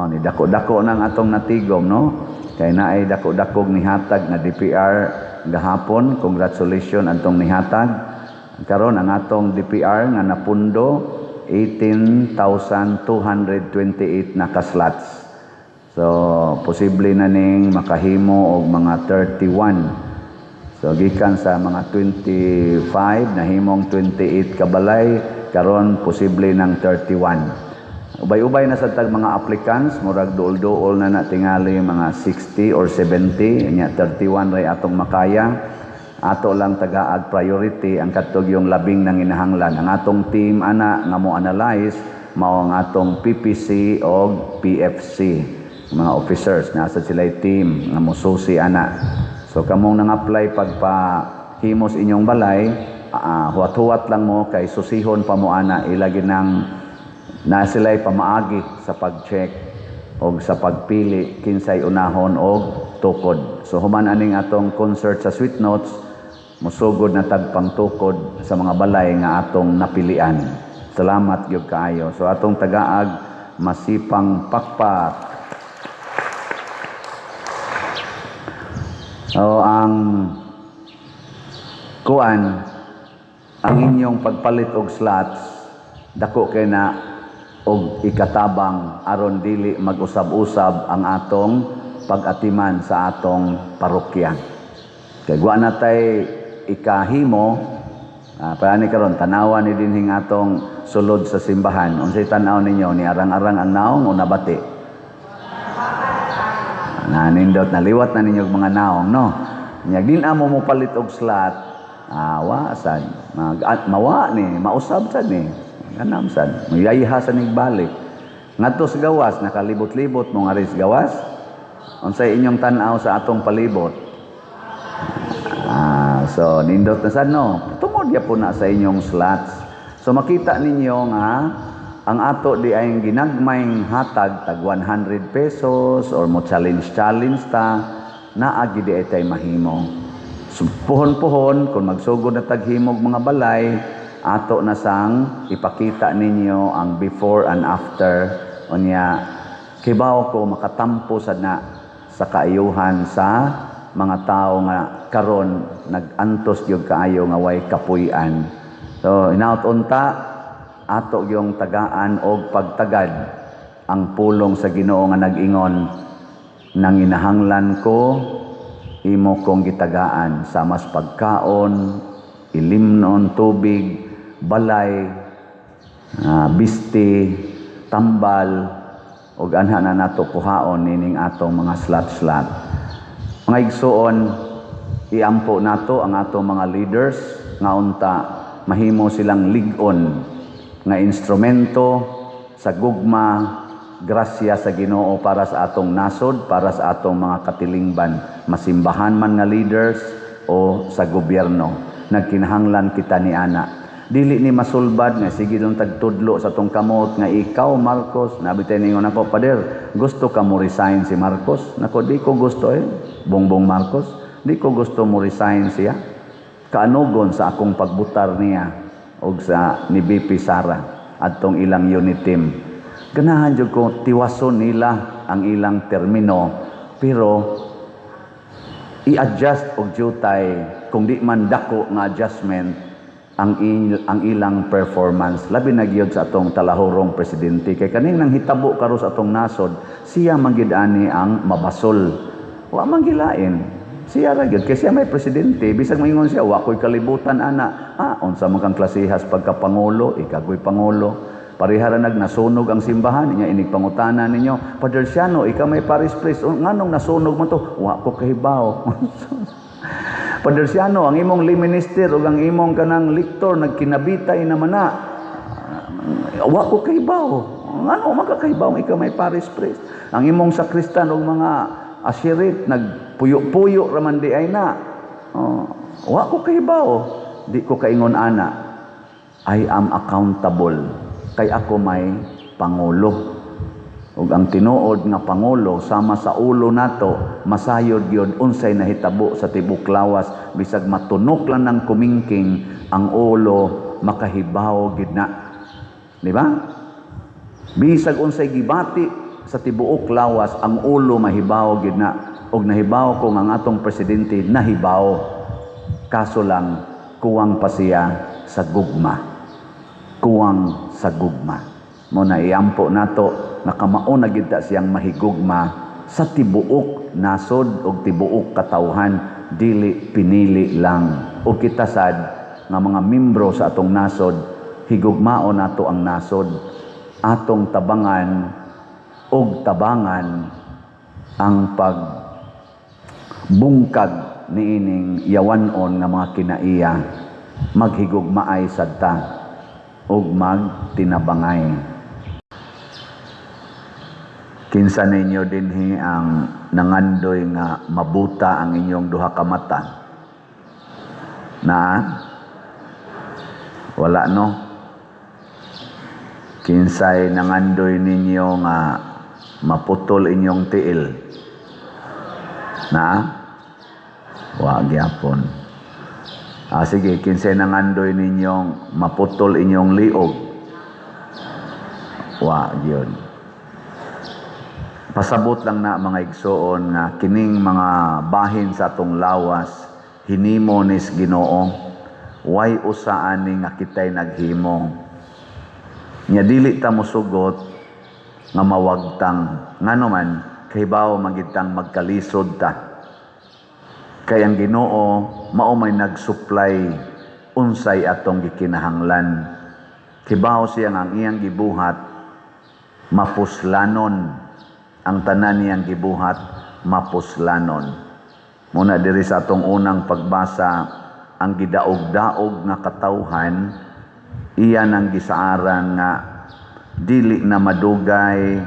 ni dako-dako nang atong natigom no. Kay naay dako-dakog nihatag na DPR gahapon. Congratulations atong nihatag. Karon ang atong DPR nga napundo 18,228 na ka-slots. So posible na ning makahimo og mga 31. So gikan sa mga 25 nahimong 28 kabalay, karon posible ng 31. Ubay-ubay na sa tag mga applicants, murag duol-duol na tingali mga 60 or 70, nya 31 ray atong makaya. Ato lang tagaag priority ang katog yung labing nang inahanglan. Ang atong team ana nga mo analyze mao ang atong PPC o PFC, mga officers nasa sila team nga mosusi ana. So kamong nang apply pagpahimos inyong balay, huwat-huwat lang mo kay susihon pa mo ana ilagi nang na sila'y pamaagi sa pag-check o sa pagpili kinsay unahon o tukod. So human aning atong concert sa Sweet Notes, musugod na tagpang tukod sa mga balay nga atong napilian. Salamat gyud kaayo. So atong tagaag masipang pakpak. So ang kuan ang inyong pagpalit og slots dako kay na og ikatabang aron dili mag-usab-usab ang atong pag-atiman sa atong parokya. Kay wa natay ikahimo paani karon tanawan ni dinhing atong sulod sa simbahan. Unsay tan-aw ninyo ni arang-arang ang naong o nabati? Nanindot naliwat na ninyo mga naong no. Nya din amo mo palit og slot. Wa sad mawa ni mausab sad ni. Ganam sad. Mayayha sa nigbalik. Ngadto sa gawas nakalibot-libot mo nga ris gawas. Unsay inyong tan-aw sa atong palibot? So nindot na sad no. Tungod ya po na sa inyong slots. So makita ninyo nga ang ato di ay ginagmayng hatag tag 100 pesos or mo challenge ta naagi di ay tay mahimo. Puhon-puhon, kung magsugod na taghimog mga balay, ato na sang ipakita ninyo ang before and after. Unya, kibaw ko makatampo sad na sa kaayuhan sa mga tao nga karon nag-antos gyud kaayo nga way kapuy-an. So, inaot-unta, ato yung tagaan o pagtagad ang pulong sa Ginoo nga nag-ingon, nang inahanglan ko, imo kong gitagaan sa mas pagkaon, ilimnon, tubig, balay, bisti, tambal, ug anha na nato kuhaon nining atong mga slat-slat. Mga igsuon, iampo nato ang atong mga leaders nga unta mahimo silang lig-on nga instrumento sa gugma, grasya sa Ginoo para sa atong nasod, para sa atong mga katilingban, masimbahan man nga leaders o sa gobyerno. Nagkinahanglan kita ni ana. Dili ni masulbad nga sige dong tagtudlo sa tong kamot nga ikaw Marcos, nabitay ningon ako, Pader, gusto ka mo resign si Marcos? Nako, di ko gusto Bongbong Marcos, di ko gusto mo resign siya. Kaanugon sa akong pagbutar niya og sa ni BP Sara adtong ilang unit team. Ganahan jud ko tiwason nila ang ilang termino, pero i-adjust og jutay kung di man dako nga adjustment ang ilang performance, labi na gyud sa atong talahorong presidente. Kay kaning nang hitabo karon sa atong nasod, siya man gyud ani ang mabasol, wa man gilain siya ra gyud kay siya may presidente. Bisag moingon siya wa ko'y kalibutan ana, unsa man kang klasehas pagkapangulo, ikagoy pangulo. Parihara nasunog ang simbahan niya, inig pangutana ninyo, Padre Siano, ikaw may Paris Priest, nganong nasunog mo to? Wa ko kahibaw. Padre Siano, ang imong lay minister o ang imong kanang liktor nagkinabitay naman na. Wa ko kahibaw. Ngano makakahibaw ikaw may Paris Priest? Ang imong sakristan o mga asyirit nagpuyo-puyo raman di ay na. Wa ko kahibaw. Di ko kaingon ana. I am accountable. Kay ako may pangulo. Ug ang tinuod nga pangulo sama sa ulo nato, masayod gyud unsay nahitabo sa tibok lawas, bisag matunok lang ng kumingking ang ulo makahibaw gid na. Di ba? Bisag unsay gibati sa tibuok lawas, ang ulo mahibaw gid na. Ug nahibaw ko nga ang atong presidente nahibaw. Kaso lang kuwang pa siya sa gugma. Kuwang sa gugma. Mo na iampo nato nakamao na gid ta siyang mahigugma sa tibuok nasod og tibuok katawhan, dili pinili lang. O kita sad nga mga membro sa atong nasod, higugmao nato ang nasod, atong tabangan og tabangan ang pagbungkag niining yawanon nga mga kinaiya, maghigugmaay sadta ug magtinabangay. Kinsa ninyo dinhi ang nangandoy nga mabuta ang inyong duha ka mata? Na? Wala no? Kinsay nangandoy ninyo nga maputol inyong tiil? Na? Wa gyapon. Sige, kinsay nangandoy ninyong maputol inyong liog? Wa gyud. Pasabot lang na mga igsoon nga kining mga bahin sa atong lawas hinimo nis Ginoo, way usa ani nga kitay naghimo. Nya dili ta mosugot nga mawagtang ngano man kahibaw magitang magkalisod ta. Kay ang Ginoo mao may nag-supply unsay atong gikinahanglan. Kibaw siya nga ang iyang gibuhat mapuslanon, ang tanan niyang gibuhat mapuslanon. Muna diri sa atong unang pagbasa, ang gidaog-daog nga katawhan iyan ang gisaaran nga dili na madugay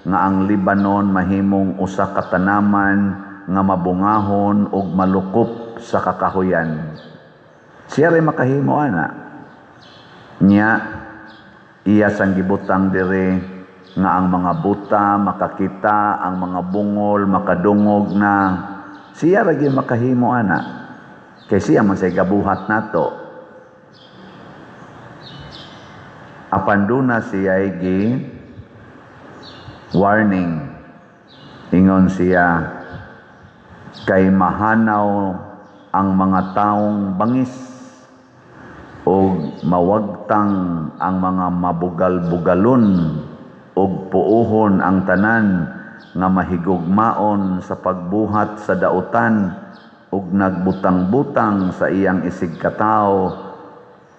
nga ang Libanon mahimong usa ka tanaman nga mabungahon ug malukop sa kakahuyan. Siya rin makahimo ana. Nya iya sang gibutang dire nga ang mga buta makakita, ang mga bungol makadungog na. Siya ra gyud makahimo ana. Kay siya man say gabuhat nato. Apan duna siya gi warning. Ingon siya, kay mahanaw ang mga taong bangis o mawagtang ang mga mabugal-bugalon o puuhon ang tanan nga mahigugmaon sa pagbuhat sa dautan ug nagbutang-butang sa iyang isig katao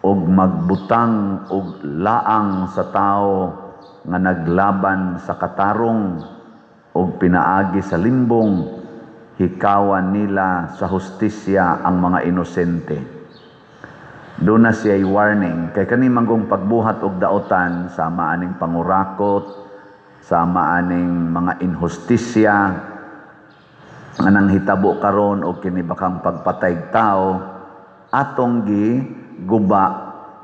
ug magbutang og laang sa tao nga naglaban sa katarong ug pinaagi sa limbong, hikawan nila sa hustisya ang mga inosente. Doon na siya'y warning, kay kani manggong pagbuhat og dautan, sama aning pangurakot, sama aning mga inhustisya, nga nang hitabo karon og kini bakang pagpatay tao, atong gi guba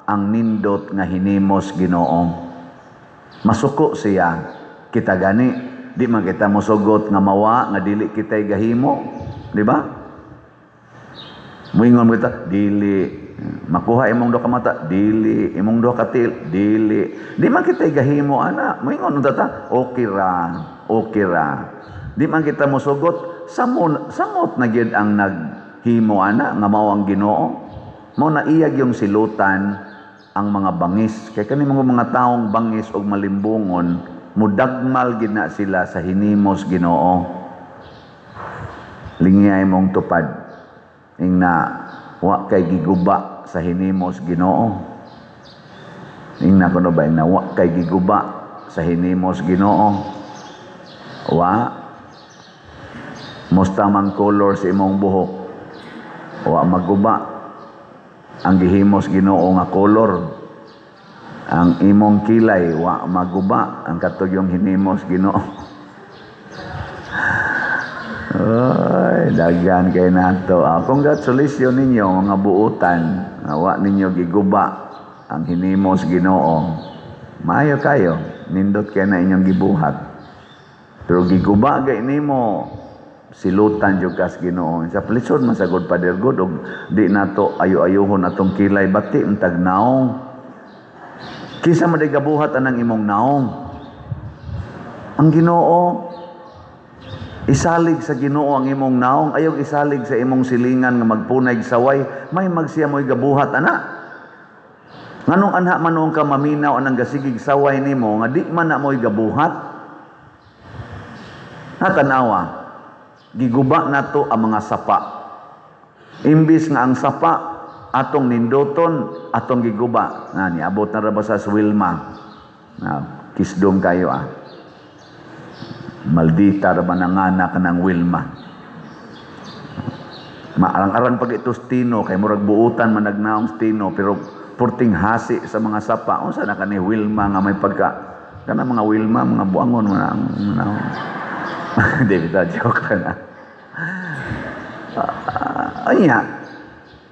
ang nindot nga hinimos Ginoo. Masuko siya, kita gani, di man kita mosugot nga mawa, nga dili kita'y gahimo, di ba? Muingon kita, dili, makuha imong do ka mata, dili, imong do ka til, dili. Di man kita'y gahimo, ana, muingon ta, okay ra. Di man kita mosugot, samot na gyud ang naghimo, ana, nga mao ang Ginoo. Mao na iyag yung silutan ang mga bangis. Kay kani mga taong bangis og malimbungon, mudagmal gid na sila sa hinimos Ginoo. Lingay mong tupad ingna wa kay giguba sa hinimos Ginoo. Ingna kuno ba ingna wa kay giguba sa hinimos Ginoo. Wa musta man color sa imong buhok, wa maguba ang gihimos Ginoo nga kolor. Ang imong kilay wa maguba ang katugyong hinimos Ginoo. Ay, daghan kay nato. Congratulations ninyo mga buutan. Wa ninyo giguba ang hinimos Ginoo. Maayo kayo, nindot kay na inyong gibuhat. Pero giguba gay nimo, silutan jud kas Ginoo. Sa plisod masagod Father God og di nato ayo-ayohon atong kilay bati untag naong. Kisa man gabuhat anang imong naong. Ang Ginoo isalig sa Ginoo ang imong naong, ayaw isalig sa imong silingan nga magpunay saway, may magsiya mo'y gabuhat ana. Nganong anha manong ka maminaw anang gasigig saway nimo nga di man na mo'y gabuhat. Natanawa, giguba nato ang mga sapa. Imbis nga ang sapa atong nindoton, atong giguba. Nani abot na ra ba sa Wilma? Kisdom kayo Maldita ra ba nangana ka ng Wilma? Maarang-arang pag ito stino, kay murag buutan managnaong stino, pero purting hasi sa mga sapa. Unsa na ka ni Wilma nga may pagka, kana mga Wilma, mga buangon mo na ang David, joke ka na. Anya,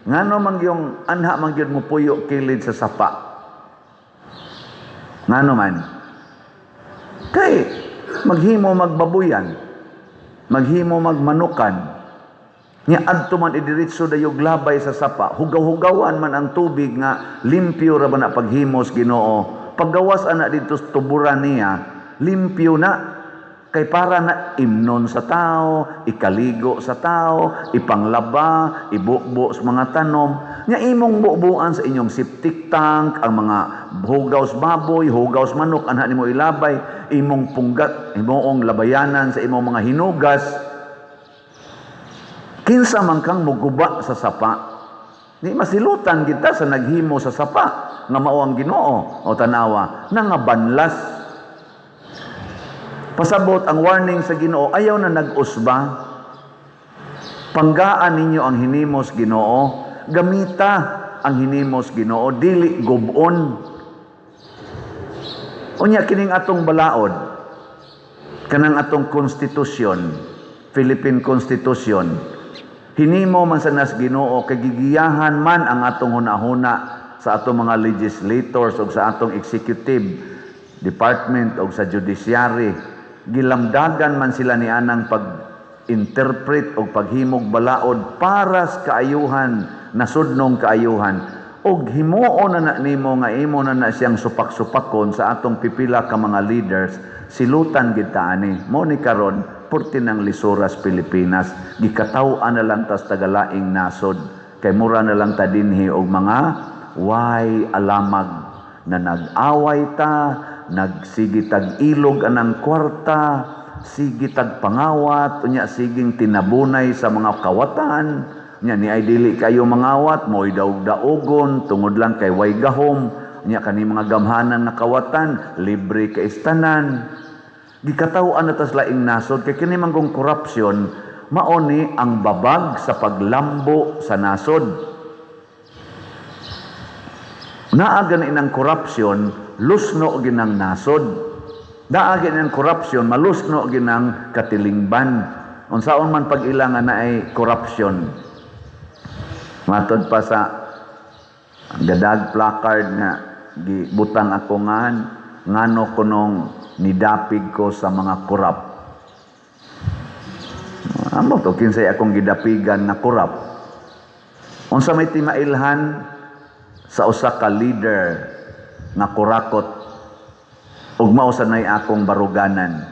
nga no mang yung anha mang yun mo puyo kilid sa sapa. Nga no man. Kay, maghimo magbabuyan, maghimo magmanukan, nya adto man idiretso dayog labay sa sapa, hugaw-hugawan man ang tubig nga limpyo ra ba na paghimos Ginoo. Paggawas ana dito sa tuburan niya, limpyo na. Kay para na imnon sa tao, ikaligo sa tao, ipanglaba, ibukbo sa mga tanom. Nya imong bubuan sa inyong septic tank, ang mga hugaws baboy, hugaws manok, anha nimo ilabay, imong punggat, imong labayanan sa imong mga hinugas. Kinsa man kang muguba sa sapa, ni masilutan kita sa naghimo sa sapa, nga mao ang Ginoo. O tanawa, nangabanlas. Pasabot ang warning sa Ginoo, ayaw na nag-usba. Panggaan ninyo ang hinimos Ginoo, gamita ang hinimos Ginoo, dili gubon. Unya kining atong balaod, kanang atong konstitusyon, Philippine Constitution, hinimo man sa nas Ginoo, kagigiyahan man ang atong hunahuna sa atong mga legislators o sa atong executive department o sa judiciary. Gilamdagan man sila ni anang interpret o paghimog balaod para sa kaayuhan, nasudnong kaayuhan, og himuon na nimo nga imo na siyang supak-supakon sa atong pipila ka mga leaders, silutan gid ta ani. Mo ni karon porti ng lisuras Pilipinas, gikataw-an na lang tas tagalaing nasod, kay mura na lang ta dinhi og mga way alamag na nag-away ta, nagsigi tag ilog anang kwarta, sige tag pangawat, unya siging tinabunay sa mga kawatan, nya ni ay dili kayo mangawat, mo'y daog-daogon, tungod lang kay way gahom, nya kani mga gamhanan na kawatan, libre ka istanan. Gikataw-an na tas laing nasod, kay kini manggong korupsyon, maoni ang babag sa paglambo sa nasod. Naagan inang korupsyon, lusno ginang nasod. Naagan inang korupsyon, malusno ginang katilingban. Unsaon man pag ilangan na ay korupsyon. Matod pa sa gadag placard nga gibutang ako ngano kunong nidapig ko sa mga korap. Amo to kinsay akong gidapigan na korap. Unsa may timailhan sa usa ka leader nga kurakot ug mao sanay akong baruganan.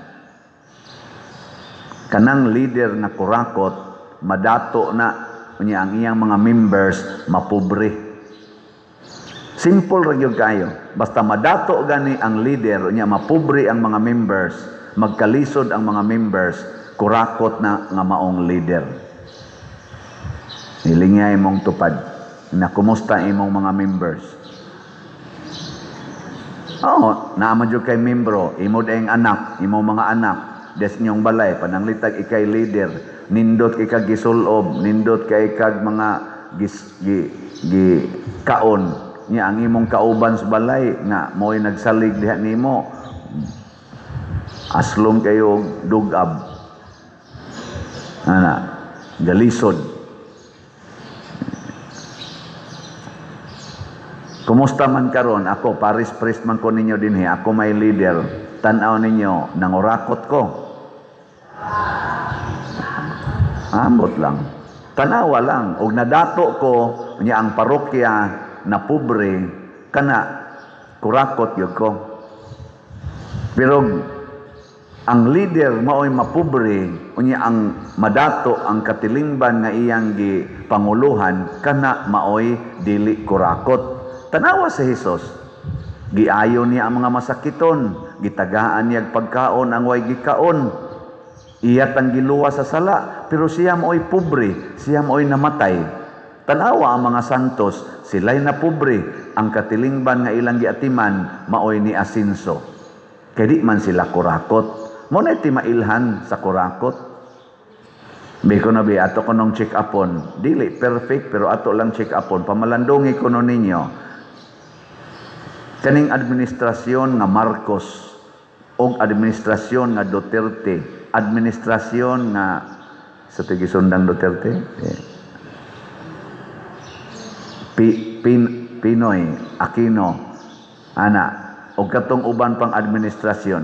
Kanang leader nga kurakot madato na unya ang iyang mga members mapobre. Simple ra gyud kayo. Basta madato gani ang leader unya mapobre ang mga members, magkalisod ang mga members, kurakot na nga maong leader. Nilingay mong tupad na kumusta imong mga members. Oo, naman jud kay membro, imo daing anak, imo mga anak, des nyong balay pananglitag ikay leader, nindot kay kag gisulob, nindot kay kag mga kaon nya ang imong kauban sa balay nga mo'y nagsalig diha nimo. Aslom kayo dugab. Ana, galisod. Kumusta man karon ako, paris-pris man ko ninyo dinhi, ako may leader. Tan-aw ninyo, nangurakot ko. Ambot lang. Tanawa lang. Og nadato ko, niya ang parokya na pobre, kana kurakot yun ko. Pero ang leader mao'y mapobre, unya ang madato, ang katilingban nga iyang gipanguluhan, kana mao'y dili kurakot. Tanawa sa Hesus, giayon niya ang mga masakiton, gitagaan niya pagkaon ang way gikaon. Iyat ang giluwa sa sala, pero siya mo'y pobre, siya mo'y namatay. Tanawa ang mga santos, sila'y na pobre, ang katilingban nga ilang giatiman, mao'y ni asinso. Kaya di man sila kurakot. Muna iti mailhan sa kurakot. Biko na ato ko nung check-upon. Dili, perfect, pero ato lang check-upon. Pamalandungi ko nun ninyo. Kaning administrasyon nga Marcos, o administrasyon nga Duterte, administrasyon nga sa tigisundang Duterte, Pinoy, Aquino, ana, o katong uban pang administrasyon,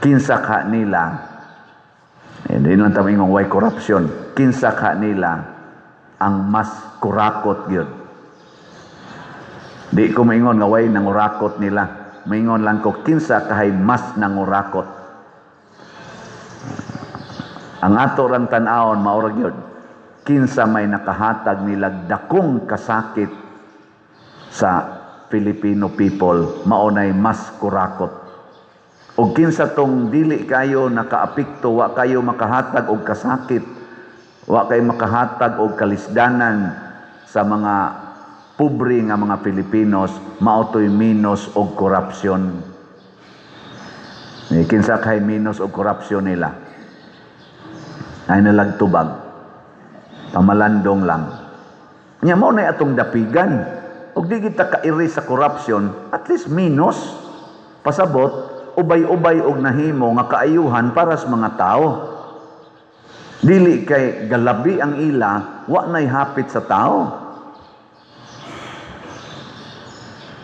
kinsa ka nila, hindi lang tama ingong way corruption, kinsa ka nila ang mas kurakot yun. Di ko maingon nga way nangurakot nila. Maingon lang ko, kinsa kahay mas nangurakot. Ang ato rang tan-awon, maurag yun. Kinsa may nakahatag nilag dakong kasakit sa Filipino people, maunay mas kurakot. O kinsa tong dili kayo nakaapikto, wa kayo makahatag og kasakit, wa kayo makahatag og kalisdanan sa mga pobre nga mga Pilipinos, maotoy minos og korupsyon. Kinsa kay minos og korupsyon nila? Ay nalagtubag. Pamalandong lang. Nya mao na atong dapigan. Og di kita kairi sa corruption, at least minus pasabot ubay-ubay og nahimo nga kaayuhan para sa mga tao. Dili kay galabi ang ila, wa nay hapit sa tao.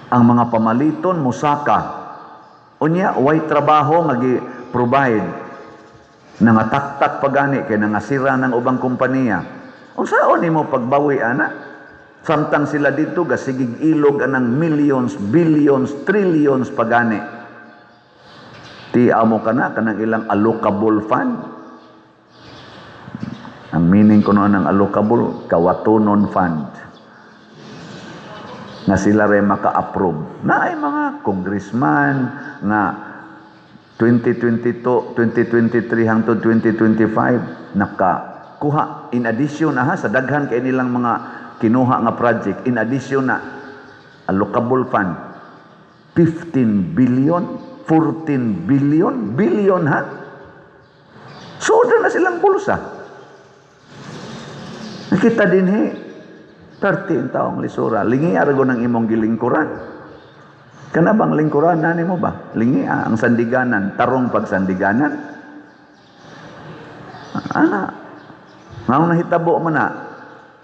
Ang mga pamaliton musaka. Unya way trabaho nga gi-provide. Nangataktak pagani kay nangasira ng ubang kompanya. Unsaon nimo pagbawi ana? Samtang sila dito gasigig ilog anang millions, billions, trillions pagani. Ti amo kana kanang ilang allocable fund. Ang meaning ko noon ng allocable, kawatunon fund. Na sila rin maka-approve. Na ay mga congressman na 2022, 2023 hangtod 2025 nakakuha in addition sa daghan kay nilang mga kinuha nga project, in addition na allocable fund 15 billion, 14 billion ha. Soda na silang bulsa. Nakita din 30 taong lisura, lingi arago ng imong gilingkuran. Kana bang lingkuran na mo ba? Lingi ang sandiganan, tarong pagsandiganan. Ana, nga nahitabo man na,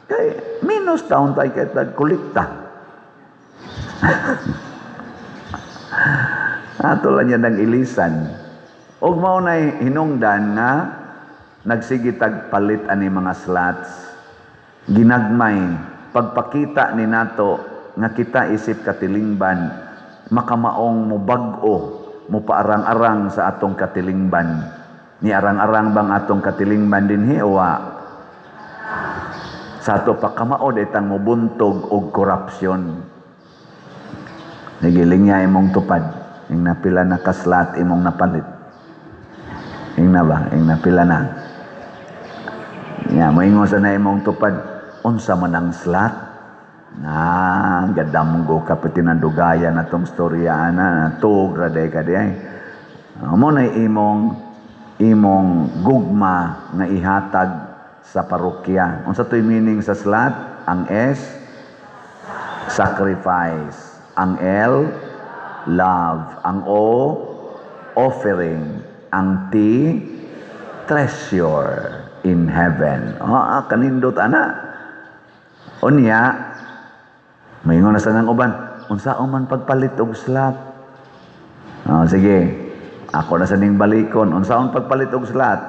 kay minus taon tayo kay tagkulikta. Ato lang yan ng ilisan. Og mao na hinungdan nga, nagsigitag palit ani mga slots, ginagmay, pagpakita ni nato, nga kita isip katilingban, makamaong mo bag-o, mo paarang-arang sa atong katilingban. Ni arang-arang bang atong katilingban dinhi o sa ato pa kamaod itang mo buntog og korupsyon. Nagiling niya imong tupad, ing napila na kaslat imong napalit. Ing na ba? Ing napila na. Nga, moingon sa na imong tupad, unsa man ang slat? Gadamgo ka pati ng dugaya na tong storya na tuog raday ka di ay. Mo na imong gugma nga ihatag sa parokya. Unsa to'y meaning sa slat? Ang S, sacrifice. Ang L, love. Ang O, offering. Ang T, treasure in heaven. Kanindot ana. Unya, maingon na sa nang uban, unsaon man pagpalit og slot. Sige, ako na sa ning balikon, unsaon pagpalit og slot?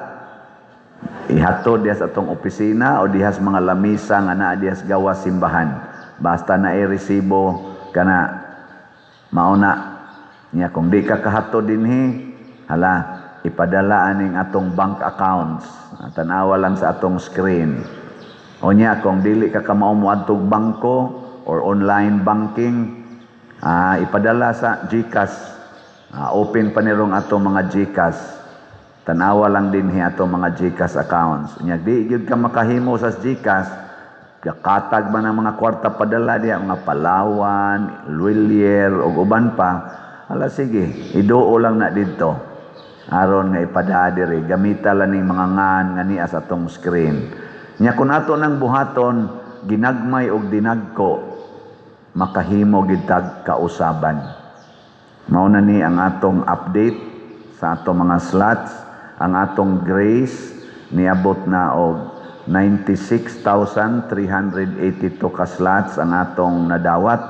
Ihatod diha sa atong opisina o diha sa mga lamisa nga naa diha sa gawas simbahan. Basta na i-resibo kana mauna niya kung di ka kahatod dinhi, hala ipadala aning atong bank accounts. Tanawa lang sa atong screen. O niya kung dili ka kamao moadtog bangko or online banking, ipadala sa GCash. Open pa nirong ato mga GCash. Tanawa lang din ato mga GCash accounts. Di gyud ka makahimo sa GCash, katag ba ng mga kwarta padala diya, mga Palawan, Luilier, o uban pa. Hala sige, idoo lang na dito. Aron nga ipadala diri, gamita lang ning mga ngan nga niya sa atong screen. Kung ato nang buhaton, ginagmay og dinagko, makahimo gitag kausaban. Mao na ni ang atong update sa atong mga slots. Ang atong grace niabot na og 96,382 ka slots ang atong nadawat.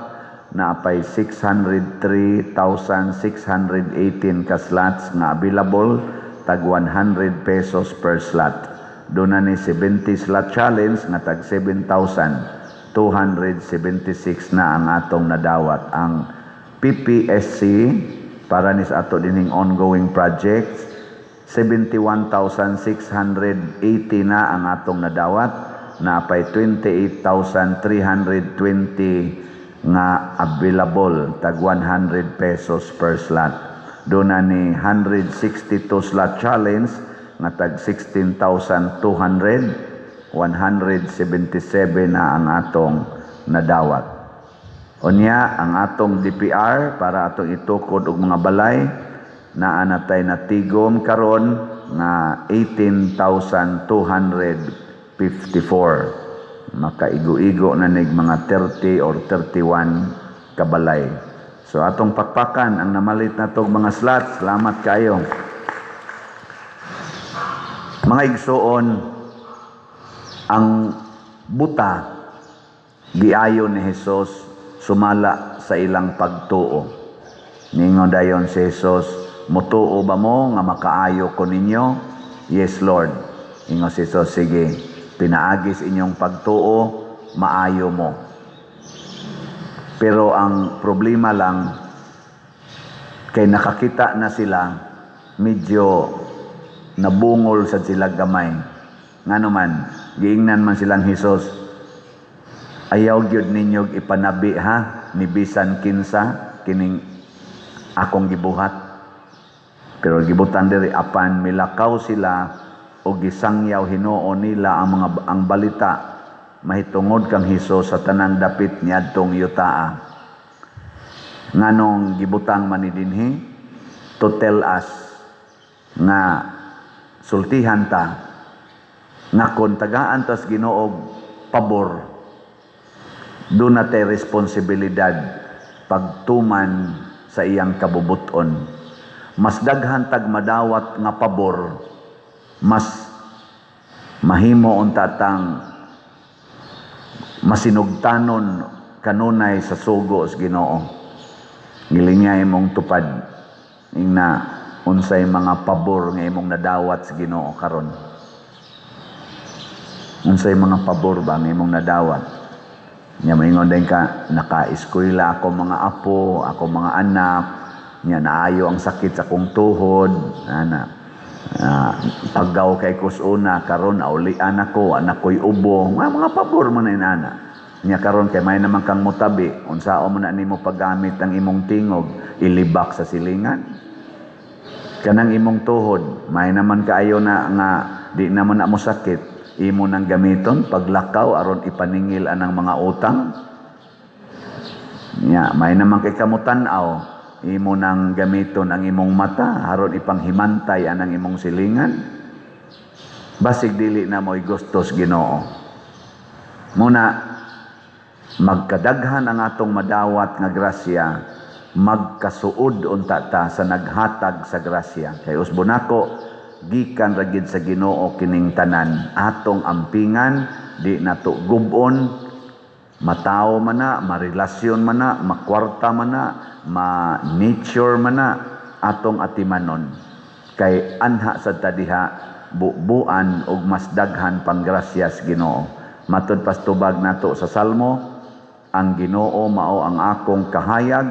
Naapay 603,618 ka slots nga available, tag 100 pesos per slot. Doon na ni 70 slot challenge nga tag 7,276 na ang atong nadawat. Ang PPSC para ni sa ato dining ongoing projects, 71,680 na ang atong nadawat. Naapay 28,320 nga available, tag 100 pesos per slot. Doon na ni 162 slot challenge nga tag 16,200, 177 na ang atong nadawat. Unya ang atong DPR para atong itukod og mga balay naa natay natigom karon nga 18,254. Makaigo-igo na nig mga 30 or 31 kabalay. So atong pakpakan ang namalit na tog mga slots. Salamat kayo. Mga igsoon, ang buta giayon ni Hesus sumala sa ilang pagtuo. Ningon dayon si Hesus, mutuo ba mo nga makaayo ko ninyo? Yes, Lord. Ingon si Jesus, sige, pinaagis inyong pagtuo, maayo mo. Pero ang problema lang, kay nakakita na sila, medyo nabungol sa sila gamay. Nga naman, giingnan man silang Jesus, ayaw gyud ninyo ipanabi ha, ni bisan kinsa, kining akong gibuhat. Pero gibutan diri apan milakaw sila o gisangyaw hinuon nila ang balita mahitungod kang Hesus sa tanang dapit niadtong yutaa. Nganong gibutang man ni dinhi to tell us nga sultihan ta nga kung tagaan tas Ginoo pabor, doon na tayo responsibilidad pagtuman sa iyang kabubuton. Mas daghan tag madawat nga pabor, mas mahimo unta tang masinugtanon kanunay sa sugo sa Ginoo. Ngilingay mong tupad na unsay mga pabor nga imong nadawat sa Ginoo karon. Unsay mga pabor ba nga imong nadawat? Nya maingon din ka, naka-eskwela ako mga apo, ako mga anak, nya naayo ang sakit sa kong tuhod, paggaw kay kusuna, karon aulian ako, anak ko'y ubo, mga pabor man na inana. Nya karon kay may naman kang mutabi, unsao mo na nimo paggamit ang imong tingog, ilibak sa silingan. Kanang imong tuhod, may naman kaayo na nga di naman na mo sakit, imo nang gamiton paglakaw aron ipaningil anang mga utang. Nya may naman kay kamutan-aw, imo nang gamiton ang imong mata aron ipanghimantay anang imong silingan. Basig dili na mo'y gustos Ginoo. Muna magkadaghan ang atong madawat nga grasya, magkasuod unta ta sa naghatag sa grasya. Kay usbon nako, gikan ra gid sa Ginoo kining tanan, atong ampingan, di nato gubon, matao man na, marelasyon man na, makwarta man na, ma-nature man na, atong atimanon. Kay anha sa tadiha, bubuan og mas daghan panggrasya sa Ginoo. Matud pastubag nato sa Salmo, ang Ginoo mao ang akong kahayag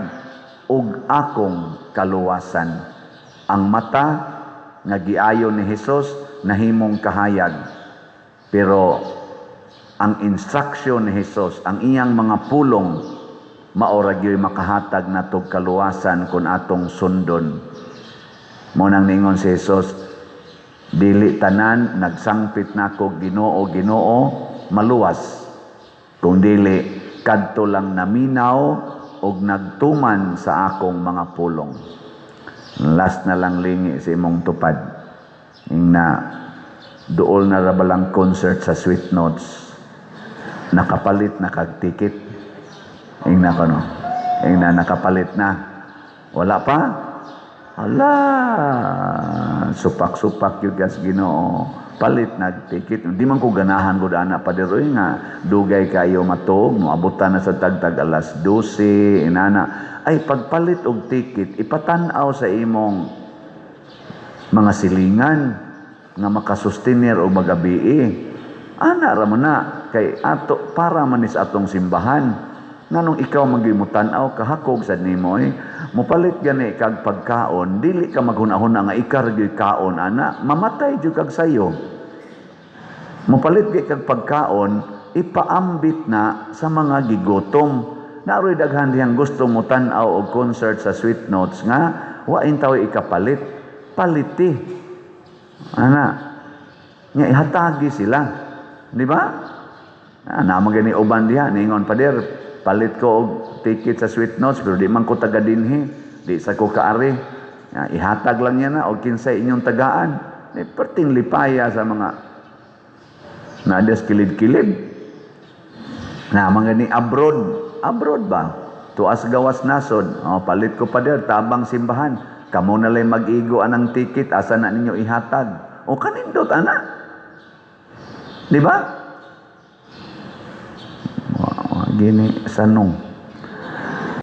ug akong kaluwasan. Ang mata nga giayon ni Hesus nahimong kahayag, pero ang instruction ni Hesus, ang iyang mga pulong, maora gyud makahatag natog kaluwasan kun atong sundon. Mo nang ningon si Hesus, dili tanan nagsangpit nako Ginoo Ginoo maluwas, kung dili kadto lang naminaw og nagtuman sa akong mga pulong. Last na lang lingi sa imong tupad. Na duol na rabalang concert sa Sweet Notes. Nakapalit na kag ticket. Ingna ko no. Ingna nakapalit na. Wala pa? Ala, supak-supak yun gas Ginoo. Palit nag-ticket. Di man ko ganahan ko daan na padiroy nga. Dugay kayo matog. Moabutan na sa tagtag alas 12. Inana. Ay pagpalit og ticket, ipatanaw sa imong mga silingan nga makasustinir o magabii. Ana ra mo na kay ato para manis atong simbahan. Nganong ikaw magimutanaw kahakog sad nimo mopalit gani kag pagkaon, dili ka maghunahuna nga ikar gyud kaon ana, mamatay jud kag sayo. Mopalit gyud kag pagkaon, ipaambit na sa mga gigotom. Naroy daghan diyang gusto mo tan-aw og concert sa Sweet Notes nga wa intaw ikapalit, paliti. Ana, nya ihatagi sila, di ba? Naman gani uban diha ningon pader, palit ko og ticket sa Sweet Notes pero di man ko taga dinhi, di sa ko kaari. Ihatag lang niya na og kinsay inyong tagaan. Perting lipaya sa mga nadas kilid-kilid. Naman gani abroad ba? Tuas gawas nasod. Palit ko pa der, tabang simbahan. Kamo na lang mag-igo anang ticket, asa na ninyo ihatag. O kanindot, anak. Di ba? Gini, sanong.